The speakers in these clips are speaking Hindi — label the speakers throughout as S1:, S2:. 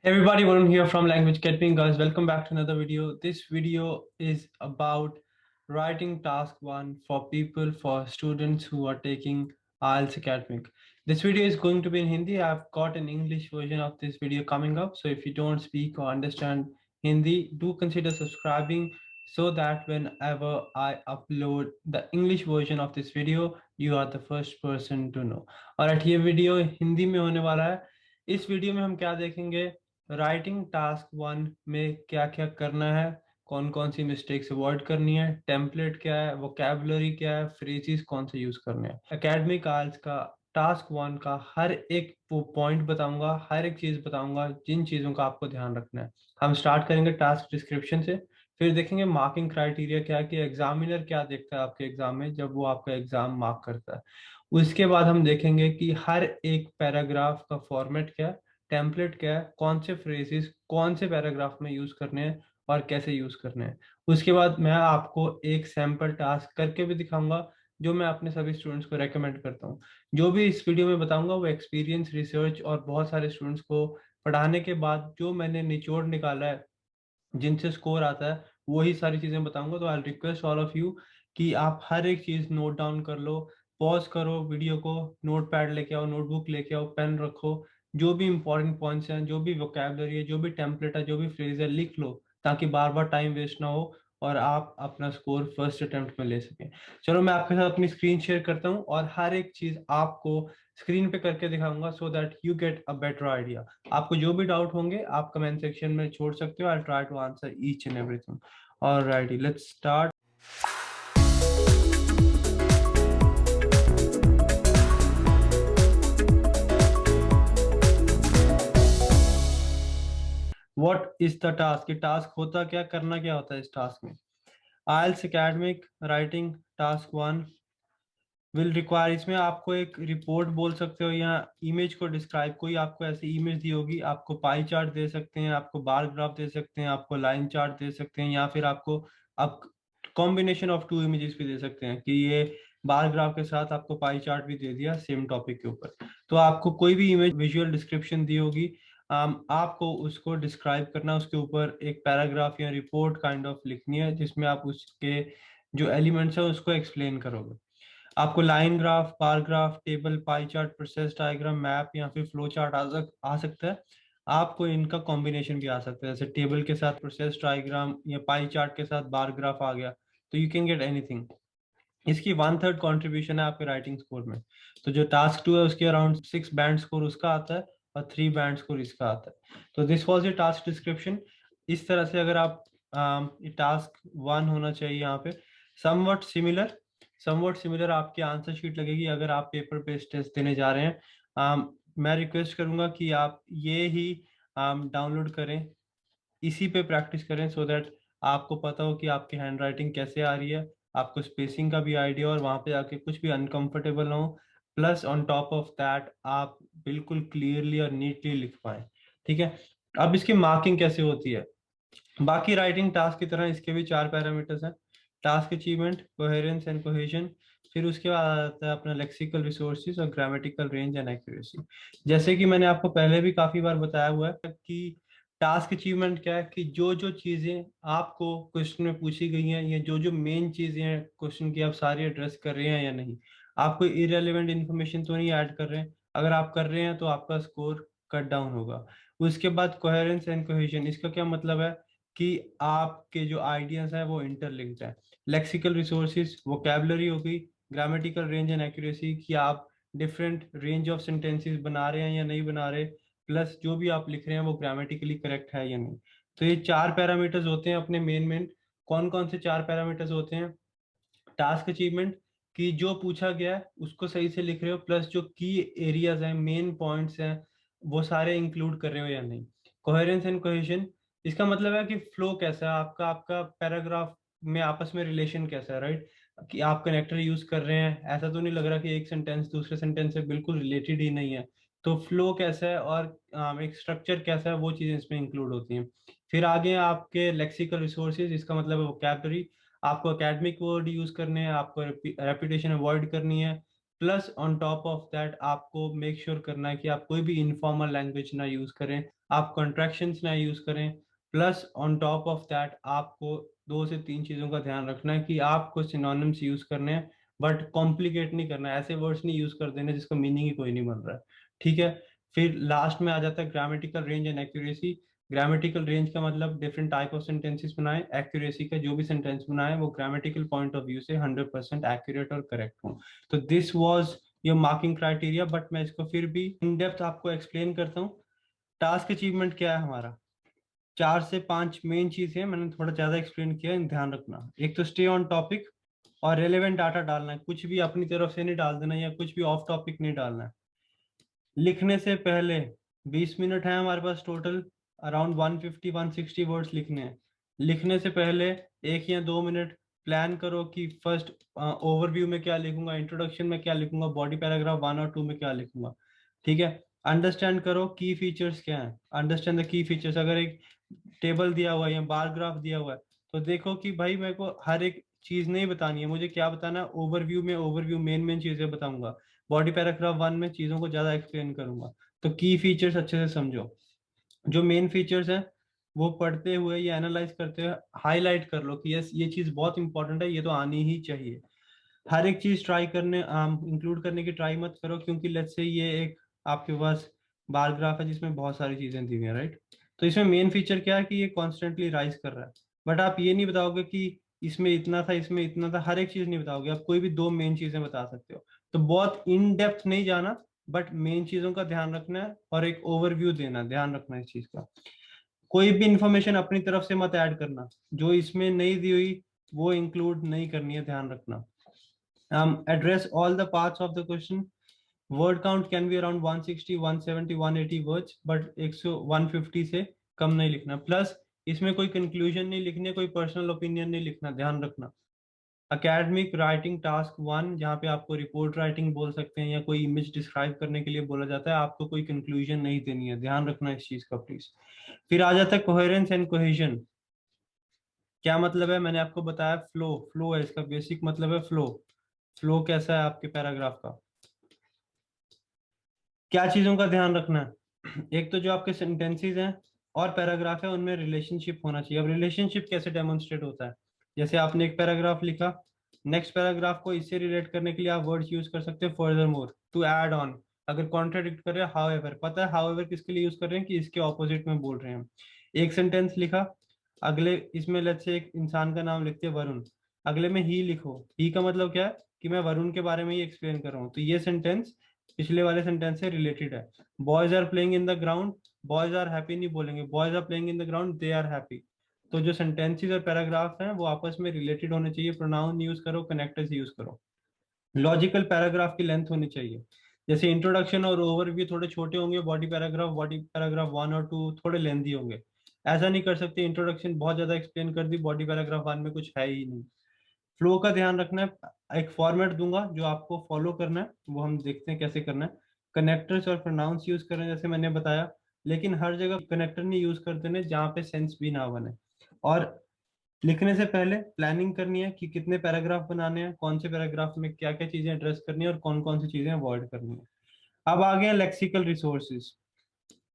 S1: Everybody, Varun here from Language Academy, guys. Welcome back to another video. This video is about writing task one for students who are taking IELTS Academic. This video is going to be in Hindi. I've got an English version of this video coming up. So if you don't speak or understand Hindi, do consider subscribing so that whenever I upload the English version of this video, you are the first person to know. और ये वीडियो हिंदी में होने वाला है. इस वीडियो में हम क्या देखेंगे, राइटिंग टास्क वन में क्या क्या करना है, कौन कौन सी मिस्टेक्स अवॉइड करनी है, टेम्पलेट क्या है, वोकैबुलरी क्या है, फ्रेजेस कौन से यूज करने हैं. एकेडमिक आइल्स का टास्क वन का हर एक पॉइंट बताऊंगा, हर एक चीज बताऊंगा, जिन चीजों का आपको ध्यान रखना है. हम स्टार्ट करेंगे टास्क डिस्क्रिप्शन से, फिर देखेंगे मार्किंग क्राइटेरिया क्या है, कि एग्जामिनर क्या देखता है आपके एग्जाम में जब वो आपका एग्जाम मार्क करता है. उसके बाद हम देखेंगे कि हर एक पैराग्राफ का फॉर्मेट क्या है, टेम्पलेट क्या है, कौन से फ्रेजेस कौन से पैराग्राफ में यूज करने हैं और कैसे यूज करने हैं. उसके बाद मैं आपको एक सैंपल टास्क करके भी दिखाऊंगा, जो मैं अपने सभी स्टूडेंट्स को रेकमेंड करता हूँ. जो भी इस वीडियो में बताऊंगा वो एक्सपीरियंस, रिसर्च और बहुत सारे स्टूडेंट्स को पढ़ाने के बाद जो मैंने निचोड़ निकाला है, जिनसे स्कोर आता है, वही सारी चीजें बताऊंगा. तो I request all of you कि आप हर एक चीज नोट डाउन कर लो, पॉज करो वीडियो को, नोट पैड लेके आओ, नोटबुक लेके आओ, पेन रखो, जो भी इंपॉर्टेंट पॉइंट्स हैं, जो भी वोकैबुलरी है, जो भी टेम्पलेट है, जो भी फ्रेज है, लिख लो, ताकि बार बार टाइम वेस्ट ना हो और आप अपना स्कोर फर्स्ट अटेम्प्ट में ले सकें. चलो मैं आपके साथ अपनी स्क्रीन शेयर करता हूँ और हर एक चीज आपको स्क्रीन पे करके दिखाऊंगा, so that you get a better idea. आपको जो भी डाउट होंगे आप कमेंट सेक्शन में छोड़ सकते हो. I try to answer each and everything. Alrighty, let's start. What is the task? ये टास्क होता क्या, करना क्या होता है इस टास्क में? IELTS academic writing task one will require, इसमें आपको एक रिपोर्ट बोल सकते हो या इमेज को डिस्क्राइब, कोई आपको ऐसी इमेज दी होगी, आपको पाई चार्ट दे सकते हैं, आपको बार ग्राफ दे सकते हैं, आपको लाइन चार्ट दे सकते हैं, या फिर आपको आप कॉम्बिनेशन ऑफ टू इमेजेस भी दे सकते हैं, कि ये बार ग्राफ के साथ आपको पाई चार्ट भी दे दिया सेम टॉपिक के ऊपर. तो आपको कोई भी इमेज विजुअल डिस्क्रिप्शन दी होगी, आपको उसको डिस्क्राइब करना, उसके ऊपर एक पैराग्राफ या रिपोर्ट काइंड ऑफ लिखनी है, जिसमें आप उसके जो एलिमेंट्स है उसको एक्सप्लेन करोगे. आपको line graph, bar graph, table, pie chart, process diagram, map या फिर फ्लो चार्ट आ सकता है. आपको इनका कॉम्बिनेशन भी आ सकता है, जैसे टेबल के साथ प्रोसेस डायग्राम या पाई चार्ट के साथ बार ग्राफ आ गया, तो यू कैन गेट एनीथिंग. इसकी वन थर्ड कॉन्ट्रीब्यूशन है आपके राइटिंग स्कोर में. तो जो टास्क टू है उसके अराउंड 6 बैंड स्कोर उसका आता है और 3 बैंड स्कोर इसका आता है. तो this was a task description. इस तरह से अगर आप टास्क वन होना चाहिए यहाँ पे. समवट सिमिलर, समवट सिमिलर आपकी आंसर शीट लगेगी अगर आप पेपर बेस्ड टेस्ट देने जा रहे हैं. मैं रिक्वेस्ट करूंगा कि आप ये ही डाउनलोड करें, इसी पे प्रैक्टिस करें, सो दैट आपको पता हो कि आपकी हैंड राइटिंग कैसे आ रही है, आपको स्पेसिंग का भी आइडिया, और वहां पे जाके कुछ भी अनकंफर्टेबल ना हो. Plus on top of that आप बिल्कुल क्लियरली और नीटली लिख पाए. ठीक है. अब इसकी मार्किंग कैसे होती है? बाकी राइटिंग टास्क की तरह इसके भी 4 पैरामीटर्स हैं: task achievement, coherence and cohesion. फिर उसके बाद आता है अपना लेक्सिकल रिसोर्सेज और ग्रामेटिकल रेंज एंड एक्यूरेसी. जैसे कि मैंने आपको पहले भी काफी बार बताया हुआ है कि टास्क अचीवमेंट क्या है, कि जो जो चीजें आपको क्वेश्चन में पूछी गई हैं, या जो जो मेन चीजें हैं क्वेश्चन की, आप सारी एड्रेस कर रहे हैं या नहीं. आप कोई इरेलीवेंट इन्फॉर्मेशन तो नहीं ऐड कर रहे हैं. अगर आप कर रहे हैं तो आपका स्कोर कट डाउन होगा. उसके बाद कोहेरेंस एंड कोहेजन, इसका क्या मतलब है? कि आपके जो आइडियाज हैं वो इंटरलिंक्ड है. लेक्सिकल रिसोर्सेज, वोकैबुलरी होगी. ग्रामेटिकल रेंज एंड एक्यूरेसी, कि आप डिफरेंट रेंज ऑफ सेंटेंसेस बना रहे हैं या नहीं बना रहे. प्लस जो भी आप लिख रहे हैं वो ग्रामेटिकली करेक्ट है या नहीं. तो ये 4 पैरामीटर्स होते हैं अपने मेन. कौन कौन से 4 पैरामीटर्स होते हैं? टास्क अचीवमेंट, कि जो पूछा गया है उसको सही से लिख रहे हो, प्लस जो की एरियाज हैं, मेन पॉइंट्स हैं, वो सारे इंक्लूड कर रहे हो या नहीं. कोहेरेंस एंड कोहेजन, इसका मतलब है कि फ्लो कैसा है आपका, आपका पैराग्राफ में आपस में रिलेशन कैसा है, राइट? कि आप कनेक्टर यूज कर रहे हैं, ऐसा तो नहीं लग रहा कि एक सेंटेंस दूसरे सेंटेंस से बिल्कुल रिलेटेड ही नहीं है. तो फ्लो कैसा है और एक स्ट्रक्चर कैसा है, वो चीजें इसमें इंक्लूड होती हैं. फिर आगे आपके लेक्सिकल रिसोर्सेज, इसका मतलब है वोकैबुलरी. आपको एकेडमिक वर्ड यूज करने हैं, आपको रेपिटेशन अवॉइड करनी है. Plus on top of that आपको मेक श्योर करना है कि आप कोई भी इनफॉर्मल लैंग्वेज ना यूज करें. आप कॉन्ट्रैक्शंस ना यूज करें। Plus on top of that आपको 2 से 3 चीजों का ध्यान रखना है कि आपको सिनोनिम्स यूज करने हैं, बट कॉम्प्लिकेट नहीं करना है, ऐसे वर्ड्स नहीं यूज कर देने जिसका मीनिंग ही कोई नहीं बन रहा है। ठीक है। फिर लास्ट में आ जाता है grammatical range and accuracy. Grammatical range का मतलब डिफरेंट टाइप ऑफ सेंटेंसेस बनाए, एक्यूरेसी का जो भी सेंटेंस बनाए वो ग्रामेटिकल पॉइंट ऑफ व्यू से 100% एक्यूरेट और करेक्ट हो। तो this was your marking criteria, but मैं इसको फिर भी इन डेप्थ आपको एक्सप्लेन करता हूँ। टास्क अचीवमेंट क्या है हमारा, 4 से 5 मेन चीज है, मैंने थोड़ा ज्यादा एक्सप्लेन किया, ध्यान रखना। एक तो स्टे ऑन टॉपिक और रेलेवेंट डाटा डालना है, कुछ भी अपनी तरफ से नहीं डाल देना या कुछ भी ऑफ टॉपिक नहीं डालना है। लिखने से पहले 20 मिनट है हमारे पास टोटल, अराउंड 150-160 वर्ड्स लिखने हैं। लिखने से पहले 1 या 2 मिनट प्लान करो कि फर्स्ट ओवरव्यू में क्या लिखूंगा, इंट्रोडक्शन में क्या लिखूंगा, बॉडी पैराग्राफ 1 और 2 में क्या लिखूंगा। ठीक है। अंडरस्टैंड करो की फीचर्स क्या है, अंडरस्टैंड द की फीचर्स। अगर एक टेबल दिया हुआ है या बार ग्राफ दिया हुआ है तो देखो कि भाई मेरे को हर एक चीज नहीं बतानी है, मुझे क्या बताना है, ओवरव्यू में ओवरव्यू मेन मेन चीजें बताऊंगा, बॉडी पैराग्राफ 1 में चीजों को ज्यादा एक्सप्लेन करूंगा। तो की फीचर्स अच्छे से समझो, जो मेन फीचर्स हैं वो पढ़ते हुए या एनालाइज करते हुए हाईलाइट कर लो कि यस ये चीज बहुत इंपॉर्टेंट है, ये तो आनी ही चाहिए। हर एक चीज ट्राई करने इंक्लूड करने की ट्राई मत करो, क्योंकि लेट्स से ये एक आपके पास बार ग्राफ है जिसमें बहुत सारी चीजें दी हुई हैं, राइट। तो इसमें मेन फीचर क्या है कि ये कॉन्स्टेंटली राइज कर रहा है, बट आप ये नहीं बताओगे कि इसमें इतना था इसमें इतना था, हर एक चीज नहीं बताओगे, आप कोई भी 2 मेन चीजें बता सकते हो। तो बहुत इन डेप्थ नहीं जाना, बट मेन चीजों का ध्यान रखना है और एक ओवरव्यू देना, ध्यान रखना है इस चीज का। कोई भी इंफॉर्मेशन अपनी तरफ से मत ऐड करना, जो इसमें नहीं दी हुई वो इंक्लूड नहीं करनी है, ध्यान रखना। Address all the parts of the question. Word count can be around 160, 170, 180 words, but 150 से कम नहीं लिखना। प्लस इसमें कोई कंक्लूजन नहीं लिखनी है, कोई पर्सनल ओपिनियन नहीं लिखना, ध्यान रखना। अकेडमिक राइटिंग टास्क 1, जहाँ पे आपको रिपोर्ट राइटिंग बोल सकते हैं या कोई इमेज डिस्क्राइब करने के लिए बोला जाता है, आपको कोई कंक्लूजन नहीं देनी है, ध्यान रखना इस चीज का प्लीज। फिर आ जाता है कोहेरेंस एंड कोहेजन। क्या मतलब है, मैंने आपको बताया फ्लो, फ्लो है इसका बेसिक मतलब है फ्लो। फ्लो कैसा है आपके पैराग्राफ का, क्या चीजों का ध्यान रखना है। एक तो जो आपके सेंटेंसेस हैं और पैराग्राफ है उनमें रिलेशनशिप होना चाहिए। अब रिलेशनशिप कैसे डेमोन्स्ट्रेट होता है, जैसे आपने एक पैराग्राफ लिखा, नेक्स्ट पैराग्राफ को इससे रिलेट करने के लिए आप वर्ड्स यूज कर सकते हैं, furthermore, to add on. अगर कॉन्ट्राडिक्ट कर रहे हैं हाउएवर, पता है हाउएवर किसके लिए यूज कर रहे हैं कि इसके ऑपोजिट में बोल रहे हैं हम। एक सेंटेंस लिखा, अगले इसमें लेट्स से एक इंसान का नाम लिखते हैं वरुण, अगले में ही लिखो, ही का मतलब क्या है कि मैं वरुण के बारे में ही एक्सप्लेन कर रहा हूँ, तो ये सेंटेंस पिछले वाले सेंटेंस से रिलेटेड है। Boys are playing in the ground, boys are happy नहीं बोलेंगे, boys are playing in the ground they are happy. तो जो सेंटेंसेस और पैराग्राफ हैं वो आपस में रिलेटेड होने चाहिए, प्रोनाउन यूज करो, कनेक्टर्स यूज करो। लॉजिकल पैराग्राफ की लेंथ होनी चाहिए, जैसे इंट्रोडक्शन और ओवरव्यू थोड़े छोटे होंगे, बॉडी पैराग्राफ 1 और 2 थोड़े लेंथी होंगे। ऐसा नहीं कर सकते इंट्रोडक्शन बहुत ज्यादा एक्सप्लेन कर दी, बॉडी पैराग्राफ 1 में कुछ है ही नहीं। फ्लो का ध्यान रखना है, एक फॉर्मेट दूंगा जो आपको फॉलो करना है, वो हम देखते हैं कैसे करना है। कनेक्टर्स और प्रोनाउंस यूज करें जैसे मैंने बताया, लेकिन हर जगह कनेक्टर नहीं यूज करते ना जहाँ पे सेंस भी ना बने। और लिखने से पहले प्लानिंग करनी है कि कितने पैराग्राफ बनाने हैं, कौन से पैराग्राफ में क्या क्या चीजें एड्रेस करनी है और कौन कौन सी चीजें अवॉइड करनी है। अब आ गए लेक्सिकल रिसोर्सेज,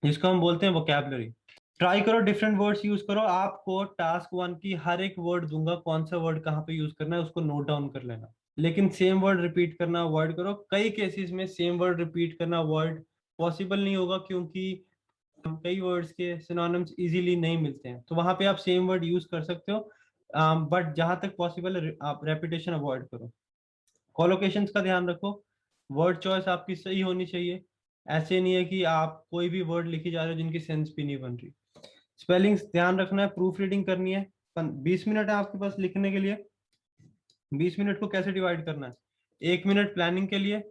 S1: जिसको हम बोलते हैं वोकैबलरी। ट्राई करो डिफरेंट वर्ड्स यूज करो, आपको टास्क 1 की हर एक वर्ड दूंगा, कौन सा वर्ड कहाँ पे यूज करना है उसको नोट डाउन कर लेना, लेकिन सेम वर्ड रिपीट करना अवॉइड करो। कई केसेस में सेम वर्ड रिपीट करना अवॉइड पॉसिबल नहीं होगा, क्योंकि कई वर्ड्स के सिनोनिम्स इजीली नहीं मिलते हैं, तो वहां पे आप सेम वर्ड यूज कर सकते हो, बट जहां तक पॉसिबल है आप रेपिटेशन अवॉइड करो। कोलोकेशंस का ध्यान रखो, वर्ड चॉइस आपकी सही होनी चाहिए, ऐसे नहीं है कि आप कोई भी वर्ड लिखी जा रहे हो जिनकी सेंस भी नहीं बन रही। स्पेलिंग्स ध्यान रखना है, प्रूफ रीडिंग करनी है। 20 मिनट है आपके पास लिखने के लिए, 20 मिनट को कैसे डिवाइड करना है, 1 मिनट प्लानिंग के लिए,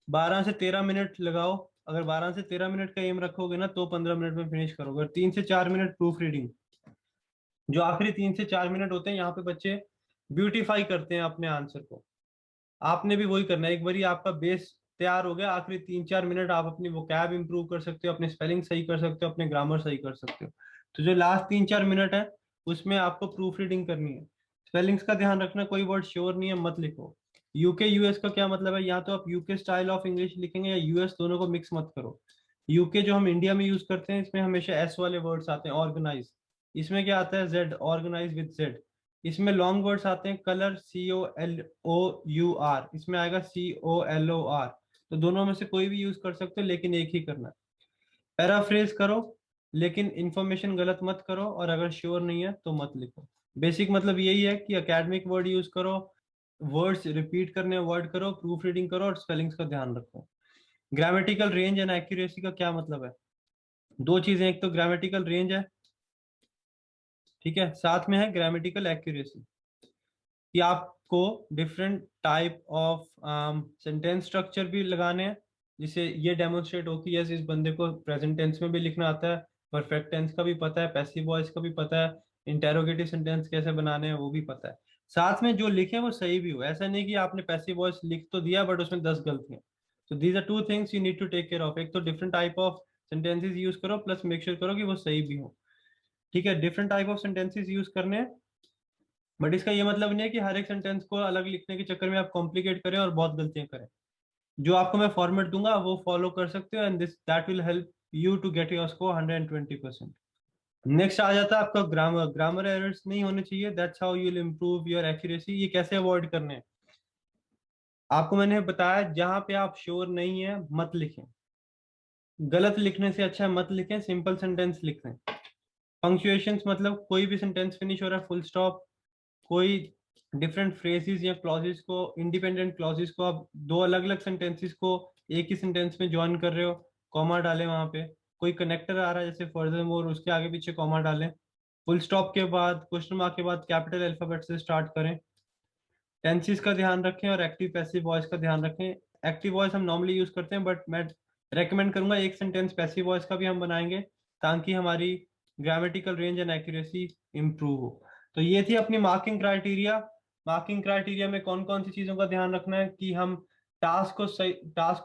S1: 12 से 13 मिनट लगाओ। अगर 12 से 13 मिनट का एम रखोगे ना तो 15 मिनट में फिनिश करोगे, और 3 से 4 मिनट प्रूफ रीडिंग। जो आखिरी 3 से 4 मिनट होते हैं यहाँ पे बच्चे ब्यूटीफाई करते हैं अपने आंसर को, आपने भी वही करना है। एक बारी आपका बेस तैयार हो गया, आखिरी 3-4 मिनट आप अपनी वोकैब इंप्रूव कर सकते हो, अपने स्पेलिंग सही कर सकते हो, अपने ग्रामर सही कर सकते हो। तो जो लास्ट 3-4 मिनट है उसमें आपको प्रूफ रीडिंग करनी है। स्पेलिंग्स का ध्यान रखना, कोई वर्ड श्योर नहीं है मत लिखो। यूके यूएस का क्या मतलब है, या तो आप यूके स्टाइल ऑफ इंग्लिश लिखेंगे या यूएस, दोनों को मिक्स मत करो। यूके जो हम इंडिया में यूज करते हैं इसमें हमेशा एस वाले वर्ड्स आते हैं, ऑर्गेनाइज। इसमें क्या आता है, जेड, ऑर्गेनाइज विद जेड। इसमें लॉन्ग वर्ड्स आते हैं, कलर, COLOUR, इसमें आएगा COLOR। तो दोनों में से कोई भी यूज कर सकते हो, लेकिन एक ही करना है। पैराफ्रेज करो, लेकिन इंफॉर्मेशन गलत मत करो, और अगर श्योर नहीं है तो मत लिखो। बेसिक मतलब यही है कि एकेडमिक वर्ड यूज करो, वर्ड्स रिपीट करने वर्ड करो, प्रूफ रीडिंग करो, और स्पेलिंग्स का ध्यान रखो। ग्रामेटिकल रेंज एंड एक्यूरेसी का क्या मतलब है? दो चीजें, एक तो ग्रामेटिकल रेंज है, ठीक है, साथ में है ग्रामेटिकल एक्यूरेसी, कि आपको different type of sentence structure भी लगाने हैं, जिससे ये डेमोन्स्ट्रेट हो कि यस, इस बंदे को प्रेजेंट टेंस में भी लिखना आता है, परफेक्ट टेंस का भी पता है, पैसिव वॉइस का भी पता है, इंटेरोगेटिव सेंटेंस कैसे बनाने हैं वो भी पता है। साथ में जो लिखे वो सही भी हो, ऐसा नहीं कि आपने पैसिव वॉइस लिख तो दिया बट उसमें 10 गलतियां। तो these are two things you need to take care of. एक तो different type of sentences use करो, प्लस मेक श्योर करो कि वो सही भी हो। ठीक है, different type of sentences use करने हैं, बट इसका ये मतलब नहीं है कि हर एक सेंटेंस को अलग लिखने के चक्कर में आप कॉम्प्लिकेट करें और बहुत गलतियां करें। जो आपको मैं फॉर्मेट दूंगा वो फॉलो कर सकते हो, and this that will help you to get your score 120%। Next आ जाता है आपका ग्रामर। ग्रामर एरर्स नहीं होने चाहिए, that's how you will improve your accuracy. ये कैसे अवॉइड करने हैं? आपको मैंने बताया, जहां पे आप श्योर नहीं है मत लिखें। गलत लिखने से अच्छा है मत लिखें, सिंपल सेंटेंस लिखें। पंक्चुएशंस मतलब कोई भी सेंटेंस फिनिश हो रहा है फुल स्टॉप, कोई डिफरेंट फ्रेजेस या क्लॉजेस को, इंडिपेंडेंट क्लॉजेस को आप दो अलग अलग सेंटेंसेस को एक ही सेंटेंस में ज्वाइन कर रहे हो, कॉमा डालें वहां पे। कोई कनेक्टर आ रहा है जैसे फर्दर मोर, उसके आगे पीछे कॉमा डालें। फुल स्टॉप के बाद, क्वेश्चन मार्क के बाद कैपिटल अल्फाबेट से स्टार्ट करें। टेंसेस का ध्यान रखें और एक्टिव पैसिव वॉइस का ध्यान रखें। एक्टिव वॉइस हम नॉर्मली यूज करते हैं, बट मैं रेकमेंड करूंगा एक सेंटेंस पैसिव वॉइस का भी हम बनाएंगे, ताकि हमारी grammatical range and accuracy improve हो। तो ये थी अपनी मार्किंग क्राइटेरिया। मार्किंग क्राइटेरिया में कौन कौन सी चीजों का ध्यान रखना है कि हम टास्क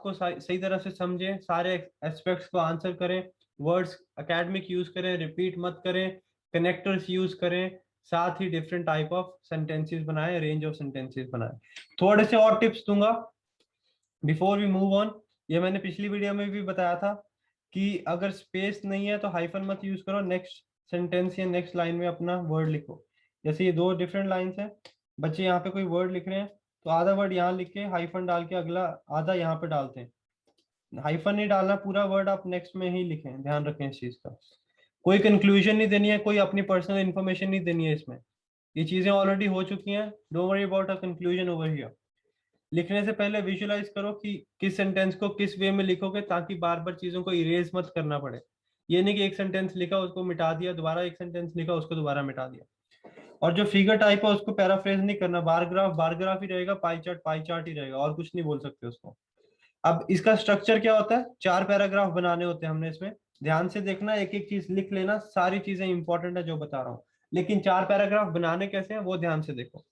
S1: को सही तरह से समझें, सारे एस्पेक्ट्स को आंसर करें, वर्ड्स एकेडमिक यूज करें, रिपीट मत करें, कनेक्टर्स यूज करें, साथ ही डिफरेंट टाइप ऑफ सेंटेंसेस बनाए, रेंज ऑफ सेंटेंसेस बनाए। थोड़े से और टिप्स दूंगा बिफोर वी मूव ऑन। ये मैंने पिछली वीडियो में भी बताया था कि अगर स्पेस नहीं है तो हाइफन मत यूज करो, नेक्स्ट सेंटेंस या नेक्स्ट लाइन में अपना वर्ड लिखो। जैसे ये दो डिफरेंट लाइंस हैं, बच्चे यहाँ पे कोई वर्ड लिख रहे हैं तो आधा वर्ड यहाँ लिख के हाइफन डाल के अगला आधा यहाँ पे डालते हैं। हाइफन नहीं डालना, पूरा वर्ड आप नेक्स्ट में ही लिखें, ध्यान रखें इस चीज का। कोई कंक्लूजन नहीं देनी है, कोई अपनी पर्सनल इन्फॉर्मेशन नहीं देनी है इसमें। ये चीजें ऑलरेडी हो चुकी हैं, don't worry about a conclusion over here. लिखने से पहले विजुलाइज करो कि किस सेंटेंस को किस वे में लिखोगे, ताकि बार बार चीजों को इरेज मत करना पड़े। ये नहीं कि एक सेंटेंस लिखा उसको मिटा दिया, दोबारा एक सेंटेंस लिखा उसको दोबारा मिटा दिया। और जो फिगर टाइप है उसको पैराफ्रेज नहीं करना, बार ग्राफ ही रहेगा, पाई चार्ट ही रहेगा, और कुछ नहीं बोल सकते उसको। अब इसका स्ट्रक्चर क्या होता है, 4 पैराग्राफ बनाने होते हैं हमने इसमें। ध्यान से देखना, एक एक चीज लिख लेना, सारी चीजें इंपॉर्टेंट है जो बता रहा हूँ, लेकिन 4 पैराग्राफ बनाने कैसे हैं वो ध्यान से देखो।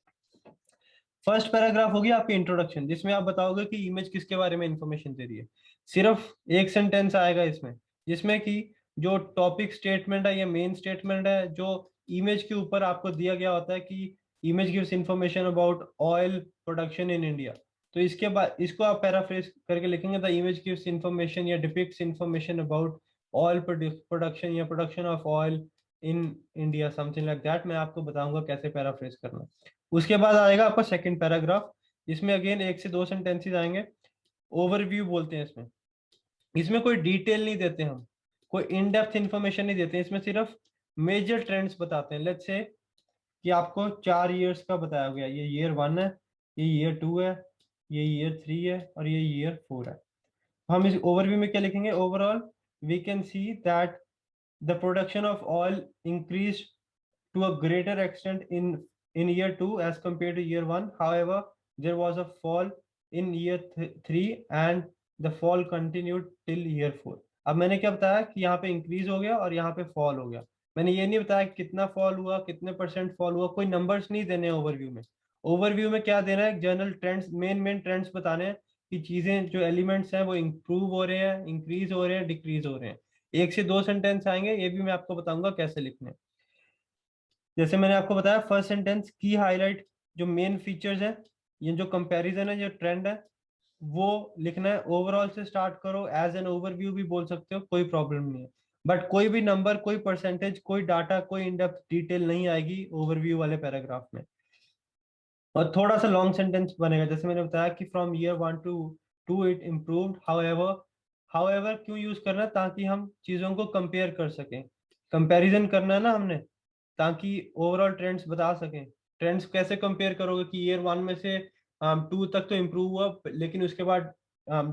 S1: फर्स्ट पैराग्राफ होगी आपकी इंट्रोडक्शन, जिसमें आप बताओगे कि इमेज किसके बारे में इंफॉर्मेशन दे रही है। सिर्फ एक सेंटेंस आएगा इसमें, जिसमें कि जो टॉपिक स्टेटमेंट है या मेन स्टेटमेंट है, जो इमेज के ऊपर आपको दिया गया होता है कि image gives information about oil production in India. तो इसके बाद इसको आप पैराफ्रेज करके लिखेंगे, द इमेज गिव्स इंफॉर्मेशन या depicts information about oil production या production of oil in India, something like that. मैं आपको बताऊंगा कैसे पैराफ्रेज करना। उसके बाद आएगा आपका सेकंड पैराग्राफ, जिसमें अगेन एक से दो सेंटेंसेस आएंगे। ओवरव्यू बोलते हैं इसमें। इसमें कोई डिटेल नहीं देते हम, कोई इन डेप्थ इंफॉर्मेशन नहीं देते, इसमें सिर्फ मेजर ट्रेंड्स बताते हैं। लेट्स से कि आपको 4 ईयर्स का बताया गया, ये ईयर 1 है, ये ईयर 2 है, ये ईयर 3 है, और ये ईयर 4 है। हम इस ओवरव्यू में क्या लिखेंगे, overall we can see that the production of oil increase to a greater extent in year 2 as compared to year 1. However, there was a fall in year 3 and the fall continued till year 4. अब मैंने क्या बताया कि यहाँ पे इंक्रीज हो गया और यहाँ पे फॉल हो गया। मैंने ये नहीं बताया कितना फॉल हुआ, कितने परसेंट फॉल हुआ, कोई नंबर्स नहीं देने ओवरव्यू में। ओवरव्यू में क्या देना है, general trends, main main trends बताने हैं कि चीजें जो एलिमेंट्स हैं वो इंप्रूव हो रहे हैं, इंक्रीज हो रहे हैं, डिक्रीज हो रहे हैं। एक से दो सेंटेंस आएंगे, ये भी मैं आपको बताऊंगा कैसे लिखने हैं। जैसे मैंने आपको बताया, फर्स्ट सेंटेंस की हाईलाइट जो मेन फीचर्स है, ये जो कंपैरिजन है, जो ट्रेंड है, वो लिखना है। ओवरऑल से स्टार्ट करो, एज एन ओवरव्यू भी बोल सकते हो, कोई प्रॉब्लम नहीं है। बट कोई भी नंबर, कोई परसेंटेज, कोई डाटा, कोई इन डेप्थ डिटेल नहीं आएगी ओवरव्यू वाले पैराग्राफ में। और थोड़ा सा लॉन्ग सेंटेंस बनेगा, जैसे मैंने बताया कि from year 1 to 2 it improved, however. However क्यों यूज करना है? ताकि हम चीजों को कंपेयर कर सकें, कंपैरिजन करना है ना हमने, ताकि ओवरऑल ट्रेंड्स बता सकें। ट्रेंड्स कैसे कंपेयर करोगे कि ईयर 1 में से 2 तक तो इम्प्रूव हुआ, लेकिन उसके बाद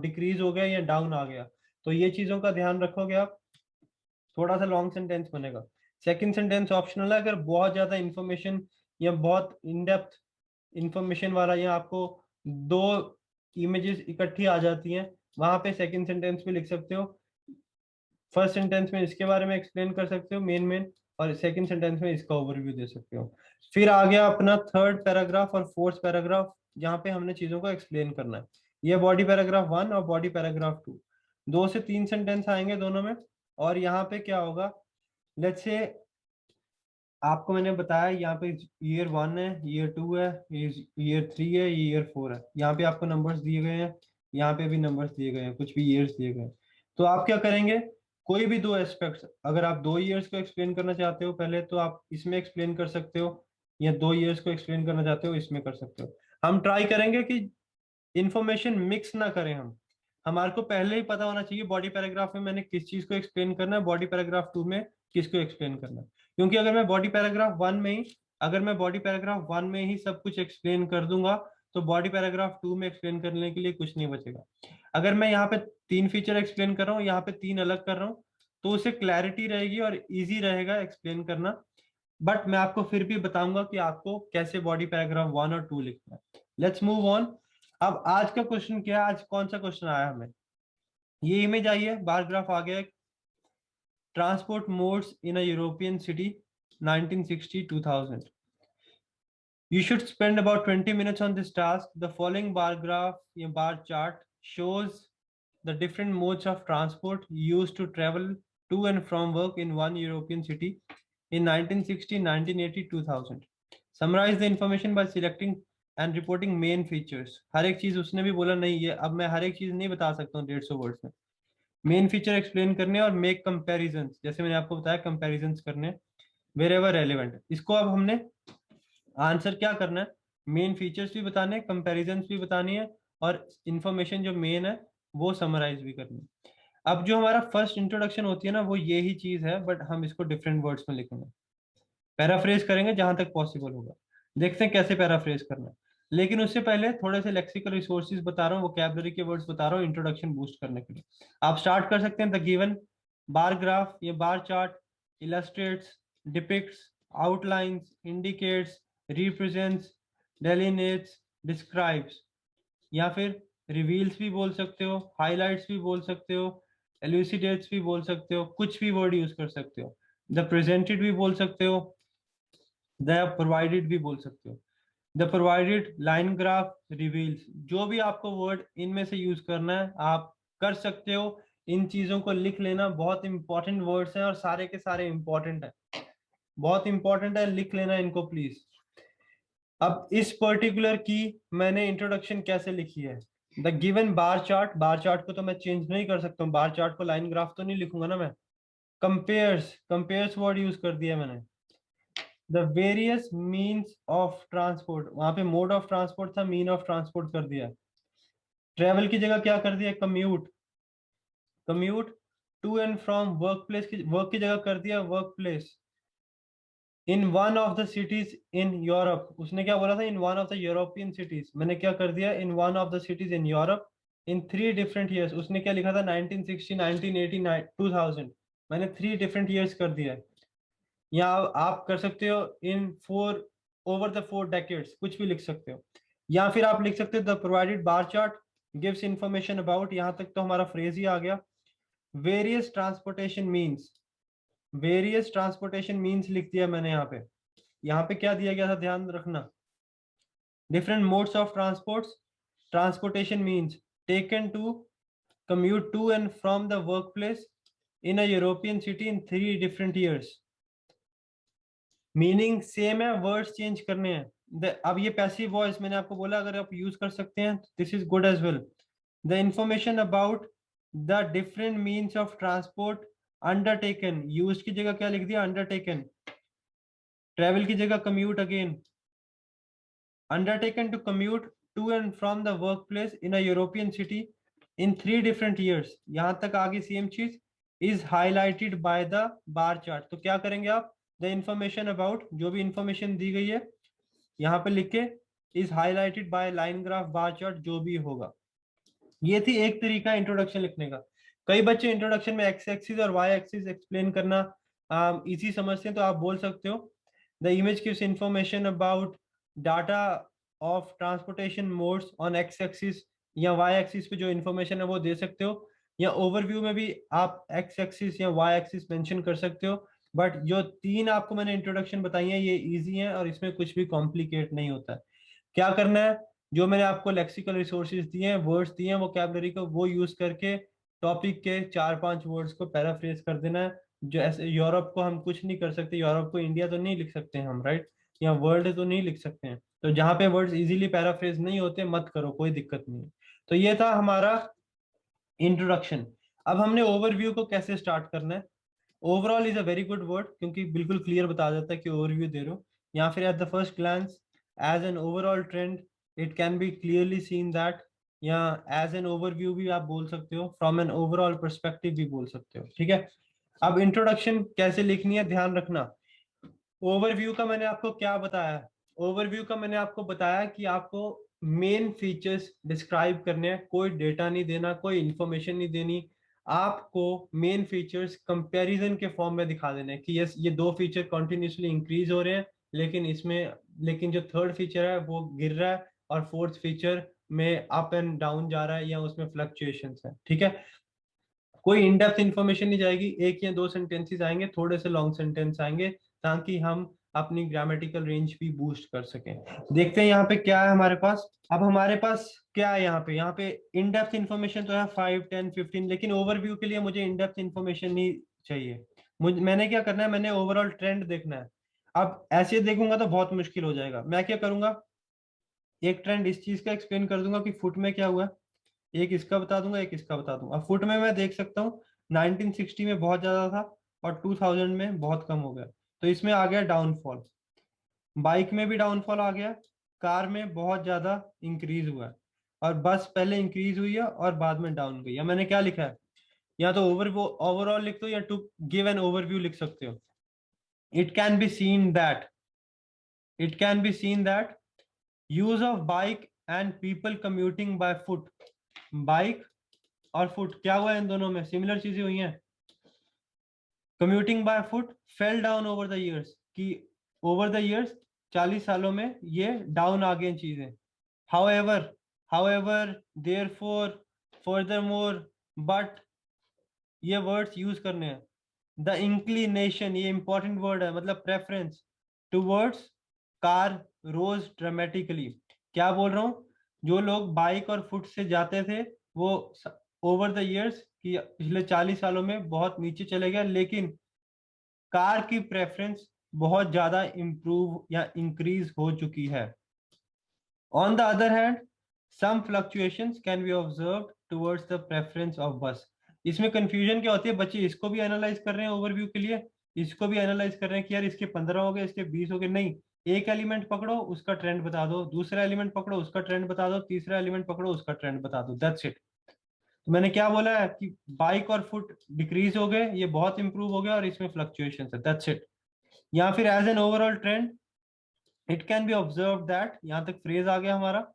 S1: डिक्रीज हो गया या डाउन आ गया। तो ये चीजों का ध्यान रखोगे आप। थोड़ा सा लॉन्ग सेंटेंस बनेगा। सेकंड सेंटेंस ऑप्शनल है, अगर बहुत ज्यादा इंफॉर्मेशन या बहुत इन डेप्थ इंफॉर्मेशन वाला, या आपको दो इमेजेस इकट्ठी आ जाती हैं, वहां पे सेकंड सेंटेंस में लिख सकते हो। फर्स्ट सेंटेंस में इसके बारे में एक्सप्लेन कर सकते हो मेन मेन, और सेकंड सेंटेंस में इसका ओवरव्यू दे सकते हो। फिर आ गया अपना थर्ड पैराग्राफ और फोर्थ पैराग्राफ, जहाँ पे हमने चीजों को एक्सप्लेन करना है। ये बॉडी पैराग्राफ 1 और बॉडी पैराग्राफ 2, 2 से 3 सेंटेंस आएंगे दोनों में। और यहाँ पे क्या होगा, लेट्स से आपको मैंने बताया यहाँ पे ईयर 1 है, ईयर 2 है, ईयर 3 है, ईयर 4 है। यहाँ पे आपको नंबर्स दिए गए हैं, यहाँ पे भी नंबर्स दिए गए हैं, कुछ भी ईयर्स दिए गए हैं। तो आप क्या करेंगे, कोई भी दो एस्पेक्ट्स, अगर आप 2 ईयर्स को एक्सप्लेन करना चाहते हो पहले, तो आप इसमें एक्सप्लेन कर सकते हो, या 2 ईयर्स को एक्सप्लेन करना चाहते हो इसमें कर सकते हो। हम ट्राई करेंगे कि इंफॉर्मेशन मिक्स ना करें हम। हमारे को पहले ही पता होना चाहिए बॉडी पैराग्राफ में मैंने किस चीज को एक्सप्लेन करना है, बॉडी पैराग्राफ 2 में किसको एक्सप्लेन करना है। क्योंकि अगर मैं बॉडी पैराग्राफ वन में ही सब कुछ एक्सप्लेन कर दूंगा, तो बॉडी पैराग्राफ 2 में एक्सप्लेन करने के लिए कुछ नहीं बचेगा। अगर मैं यहाँ पे 3 फीचर एक्सप्लेन कर रहा हूँ, यहाँ पे 3 अलग कर रहा हूँ, तो उससे क्लैरिटी रहेगी और इजी रहेगा एक्सप्लेन करना। बट मैं आपको फिर भी बताऊंगा कि आपको कैसे बॉडी पैराग्राफ 1 और 2 लिखना है। Let's move on. अब आज का क्वेश्चन क्या है, आज कौन सा क्वेश्चन आया हमें? ये इमेज आई है, बार ग्राफ आ गया, transport modes in a European city 1960 2000। You should spend about 20 minutes on this task. The following bar graph, या bar chart, shows the different modes of transport used to travel to and from work in one European city in 1960, 1980, 2000. Summarize the information by selecting and reporting main features. हर एक चीज उसने भी बोला नहीं, ये अब मैं हर एक चीज नहीं बता सकता हूँ 150 वर्ड्स में। मेन फीचर एक्सप्लेन करने और मेक कंपैरिजंस, जैसे मैंने आपको बताया कंपैरिजंस करने वेर एवर रेलिवेंट। इसको अब हमने आंसर क्या करना है, मेन फीचर्स भी बताने, कंपैरिजंस भी बतानी है, और इंफॉर्मेशन जो मेन है वो समराइज भी करनी है। अब जो हमारा फर्स्ट इंट्रोडक्शन होती है ना, वो ये ही चीज है, बट हम इसको डिफरेंट वर्ड्स में लिखेंगे, पैराफ्रेज करेंगे जहां तक पॉसिबल होगा। देखते हैं कैसे पैराफ्रेज करना है। लेकिन उससे पहले थोड़े से लेक्सिकल रिसोर्सेज बता रहा हूँ, वोकैबुलरी के वर्ड्स बता रहा हूँ इंट्रोडक्शन बूस्ट करने के लिए। आप स्टार्ट कर सकते हैं। द गिवन बार ग्राफ, ये bar chart illustrates, depicts, outlines, indicates, represents, delineates, describes, या फिर रिवील्स भी बोल सकते हो, हाईलाइट्स भी बोल सकते हो, एल्यूसिडेट्स भी बोल सकते हो, कुछ भी वर्ड यूज कर सकते हो। द प्रेजेंटेड भी बोल सकते हो, द प्रोवाइडेड भी बोल सकते हो। The provided line graph reveals, जो भी आपको वर्ड इनमें से यूज करना है आप कर सकते हो। इन चीजों को लिख लेना, बहुत इंपॉर्टेंट वर्ड्स हैं और सारे के सारे इंपॉर्टेंट है, बहुत इंपॉर्टेंट है, लिख लेना इनको प्लीज। अब इस पर्टिकुलर की मैंने इंट्रोडक्शन कैसे लिखी है, the given bar chart, bar chart को तो मैं चेंज नहीं कर सकता हूँ, बार चार्ट को लाइन ग्राफ तो नहीं लिखूंगा ना मैं। कंपेयर्स, कंपेयर्स वर्ड यूज कर दिया मैंने। The various means of transport, वहां पे मोड ऑफ ट्रांसपोर्ट था, मीन ऑफ ट्रांसपोर्ट कर दिया। ट्रेवल की जगह क्या कर दिया, commute, commute to and from work place की, वर्क की जगह कर दिया work place. In one of the cities in Europe, उसने क्या बोला था, in one of the European cities, मैंने क्या कर दिया, in one of the cities in Europe in 3 different years. उसने क्या लिखा था, 1960, 1980, 2000, मैंने 3 डिफरेंट ईयर्स कर दिया है। या आप कर सकते हो इन 4, ओवर द 4 डेकेड्स, कुछ भी लिख सकते हो। या फिर आप लिख सकते हो the provided bar chart gives information about, यहां तक तो हमारा फ्रेज ही आ गया। Various transportation means, various transportation means लिख दिया मैंने यहाँ पे। यहाँ पे क्या दिया गया था, ध्यान रखना, different modes of transports, transportation means taken to commute to and from the work place in a European city in 3 different years. Meaning same है, वर्ड्स चेंज करने हैं। अब ये पैसिव वॉइस मैंने आपको बोला, अगर आप यूज कर सकते हैं this is good as well. The information about the different means of transport undertaken, use की जगह क्या लिख दिया, अंडरटेकन, ट्रेवल की जगह commute again, undertaken to commute to and from the workplace in a European city in 3 different years, यहां तक आगे सेम चीज, is highlighted by the bar chart। तो क्या करेंगे आप, the information about, जो भी information दी गई है यहाँ पे लिख के, is highlighted by line graph bar chart, जो भी होगा। ये थी एक तरीका इंट्रोडक्शन लिखने का। कई बच्चे इंट्रोडक्शन में एक्स एक्सिस और वाई एक्सिस एक्सप्लेन करना इजी समझते हैं, तो आप बोल सकते हो the image gives information about data of transportation modes on x axis, या वाई एक्सिस पे जो इन्फॉर्मेशन है वो दे सकते हो, या ओवरव्यू में भी आप एक्स एक्सिस या वाई एक्सिस मेंशन कर सकते हो। बट जो तीन आपको मैंने इंट्रोडक्शन बताई है ये इजी है और इसमें कुछ भी कॉम्प्लिकेट नहीं होता है। क्या करना है, जो मैंने आपको लेक्सिकल रिसोर्सेज दिए हैं, वर्ड्स दिए हैं, वोकैबुलरी को वो यूज करके टॉपिक के 4-5 वर्ड्स को पैराफ्रेज कर देना है। जो ऐसे यूरोप को हम कुछ नहीं कर सकते, यूरोप को इंडिया तो नहीं लिख सकते हम, राइट, या वर्ल्ड तो नहीं लिख सकते हैं, तो जहाँ पे वर्ड्स इजीली पैराफ्रेज नहीं होते मत करो, कोई दिक्कत नहीं है। तो ये था हमारा इंट्रोडक्शन। अब हमने ओवरव्यू को कैसे स्टार्ट करना है। Overall is a very good word, क्योंकि बिल्कुल क्लियर बता देता है कि ओवरव्यू दे रहे हो, या फिर at the first glance, as an overall trend it can be clearly seen that, या एज एन ओवरव्यू भी आप बोल सकते हो, फ्रॉम एन ओवरऑल परस्पेक्टिव भी बोल सकते हो, ठीक है। अब इंट्रोडक्शन कैसे लिखनी है ध्यान रखना। ओवरव्यू का मैंने आपको क्या बताया, ओवरव्यू का मैंने आपको बताया कि आपको मेन फीचर्स डिस्क्राइब करने हैं, कोई डेटा नहीं देना, कोई इंफॉर्मेशन नहीं देनी, आपको मेन फीचर्स कंपैरिजन के फॉर्म में दिखा देने हैं कि यस ये दो फीचर कंटिन्यूसली इंक्रीज हो रहे हैं, लेकिन जो थर्ड फीचर है वो गिर रहा है, और फोर्थ फीचर में अप एंड डाउन जा रहा है, या उसमें फ्लक्चुएशंस है, ठीक है। कोई इन डेप्थ इंफॉर्मेशन नहीं जाएगी, एक या दो सेंटेंसेस आएंगे, थोड़े से लॉन्ग सेंटेंस आएंगे, ताकि हम अपनी ग्रामेटिकल रेंज भी बूस्ट कर सकें। देखते हैं यहाँ पे क्या है हमारे पास। अब हमारे पास क्या है यहाँ पे इन डेप्थ इंफॉर्मेशन तो है 5, 10, 15, लेकिन ओवरव्यू के लिए मुझे इन डेप्थ इंफॉर्मेशन नहीं चाहिए। मैंने क्या करना है, मैंने ओवरऑल ट्रेंड देखना है। अब ऐसे देखूंगा तो बहुत मुश्किल हो जाएगा। मैं क्या करूंगा, एक ट्रेंड इस चीज का एक्सप्लेन कर दूंगा कि फुट में क्या हुआ, एक इसका बता दूंगा, एक इसका बता दूंगा। फुट में मैं देख सकता हूँ 1960 में बहुत ज्यादा था और 2000 में बहुत कम हो गया, तो इसमें आ गया डाउनफॉल। बाइक में भी डाउनफॉल आ गया, कार में बहुत ज्यादा इंक्रीज हुआ है, और बस पहले इंक्रीज हुई है और बाद में डाउन गई है। मैंने क्या लिखा है, या तो ओवरऑल लिख दो, या टू गिव एन ओवरव्यू लिख सकते हो। It can be seen that, it can be seen that use of bike and people commuting by foot, bike और फुट क्या हुआ है, इन दोनों में सिमिलर चीजें हुई हैं। Commuting by foot fell down over the years, कि ओवर द इयर्स 40 सालों में ये डाउन आ गई चीजें। However, however, therefore, furthermore, but, ये वर्ड्स यूज करने हैं। द इंक्लिनेशन, ये इंपॉर्टेंट वर्ड है, मतलब preference towards car rose dramatically. क्या बोल रहा हूँ, जो लोग बाइक और फुट से जाते थे वो ओवर द इयर्स की पिछले 40 सालों में बहुत नीचे चले गए, लेकिन कार की प्रेफरेंस बहुत ज्यादा इंप्रूव या इंक्रीज हो चुकी है। On the other hand some fluctuations can be observed towards the preference of bus. इसमें कंफ्यूजन क्या होती है, बच्चे इसको भी एनालाइज कर रहे हैं ओवरव्यू के लिए, इसको भी एनालाइज कर रहे हैं कि यार इसके 15 हो गए, इसके 20 हो गए। नहीं, एक एलिमेंट पकड़ो उसका ट्रेंड बता दो, दूसरा एलिमेंट पकड़ो उसका ट्रेंड बता दो, तीसरा एलिमेंट पकड़ो उसका ट्रेंड बता दो, दैट्स इट। तो मैंने क्या बोला है कि बाइक और फुट डिक्रीज हो गए, ये बहुत इंप्रूव हो गया, और इसमें फ्लक्चुएशन है, दैट्स इट। या फिर as an overall trend it can be observe that, यहां तक फ्रेज आ गया हमारा,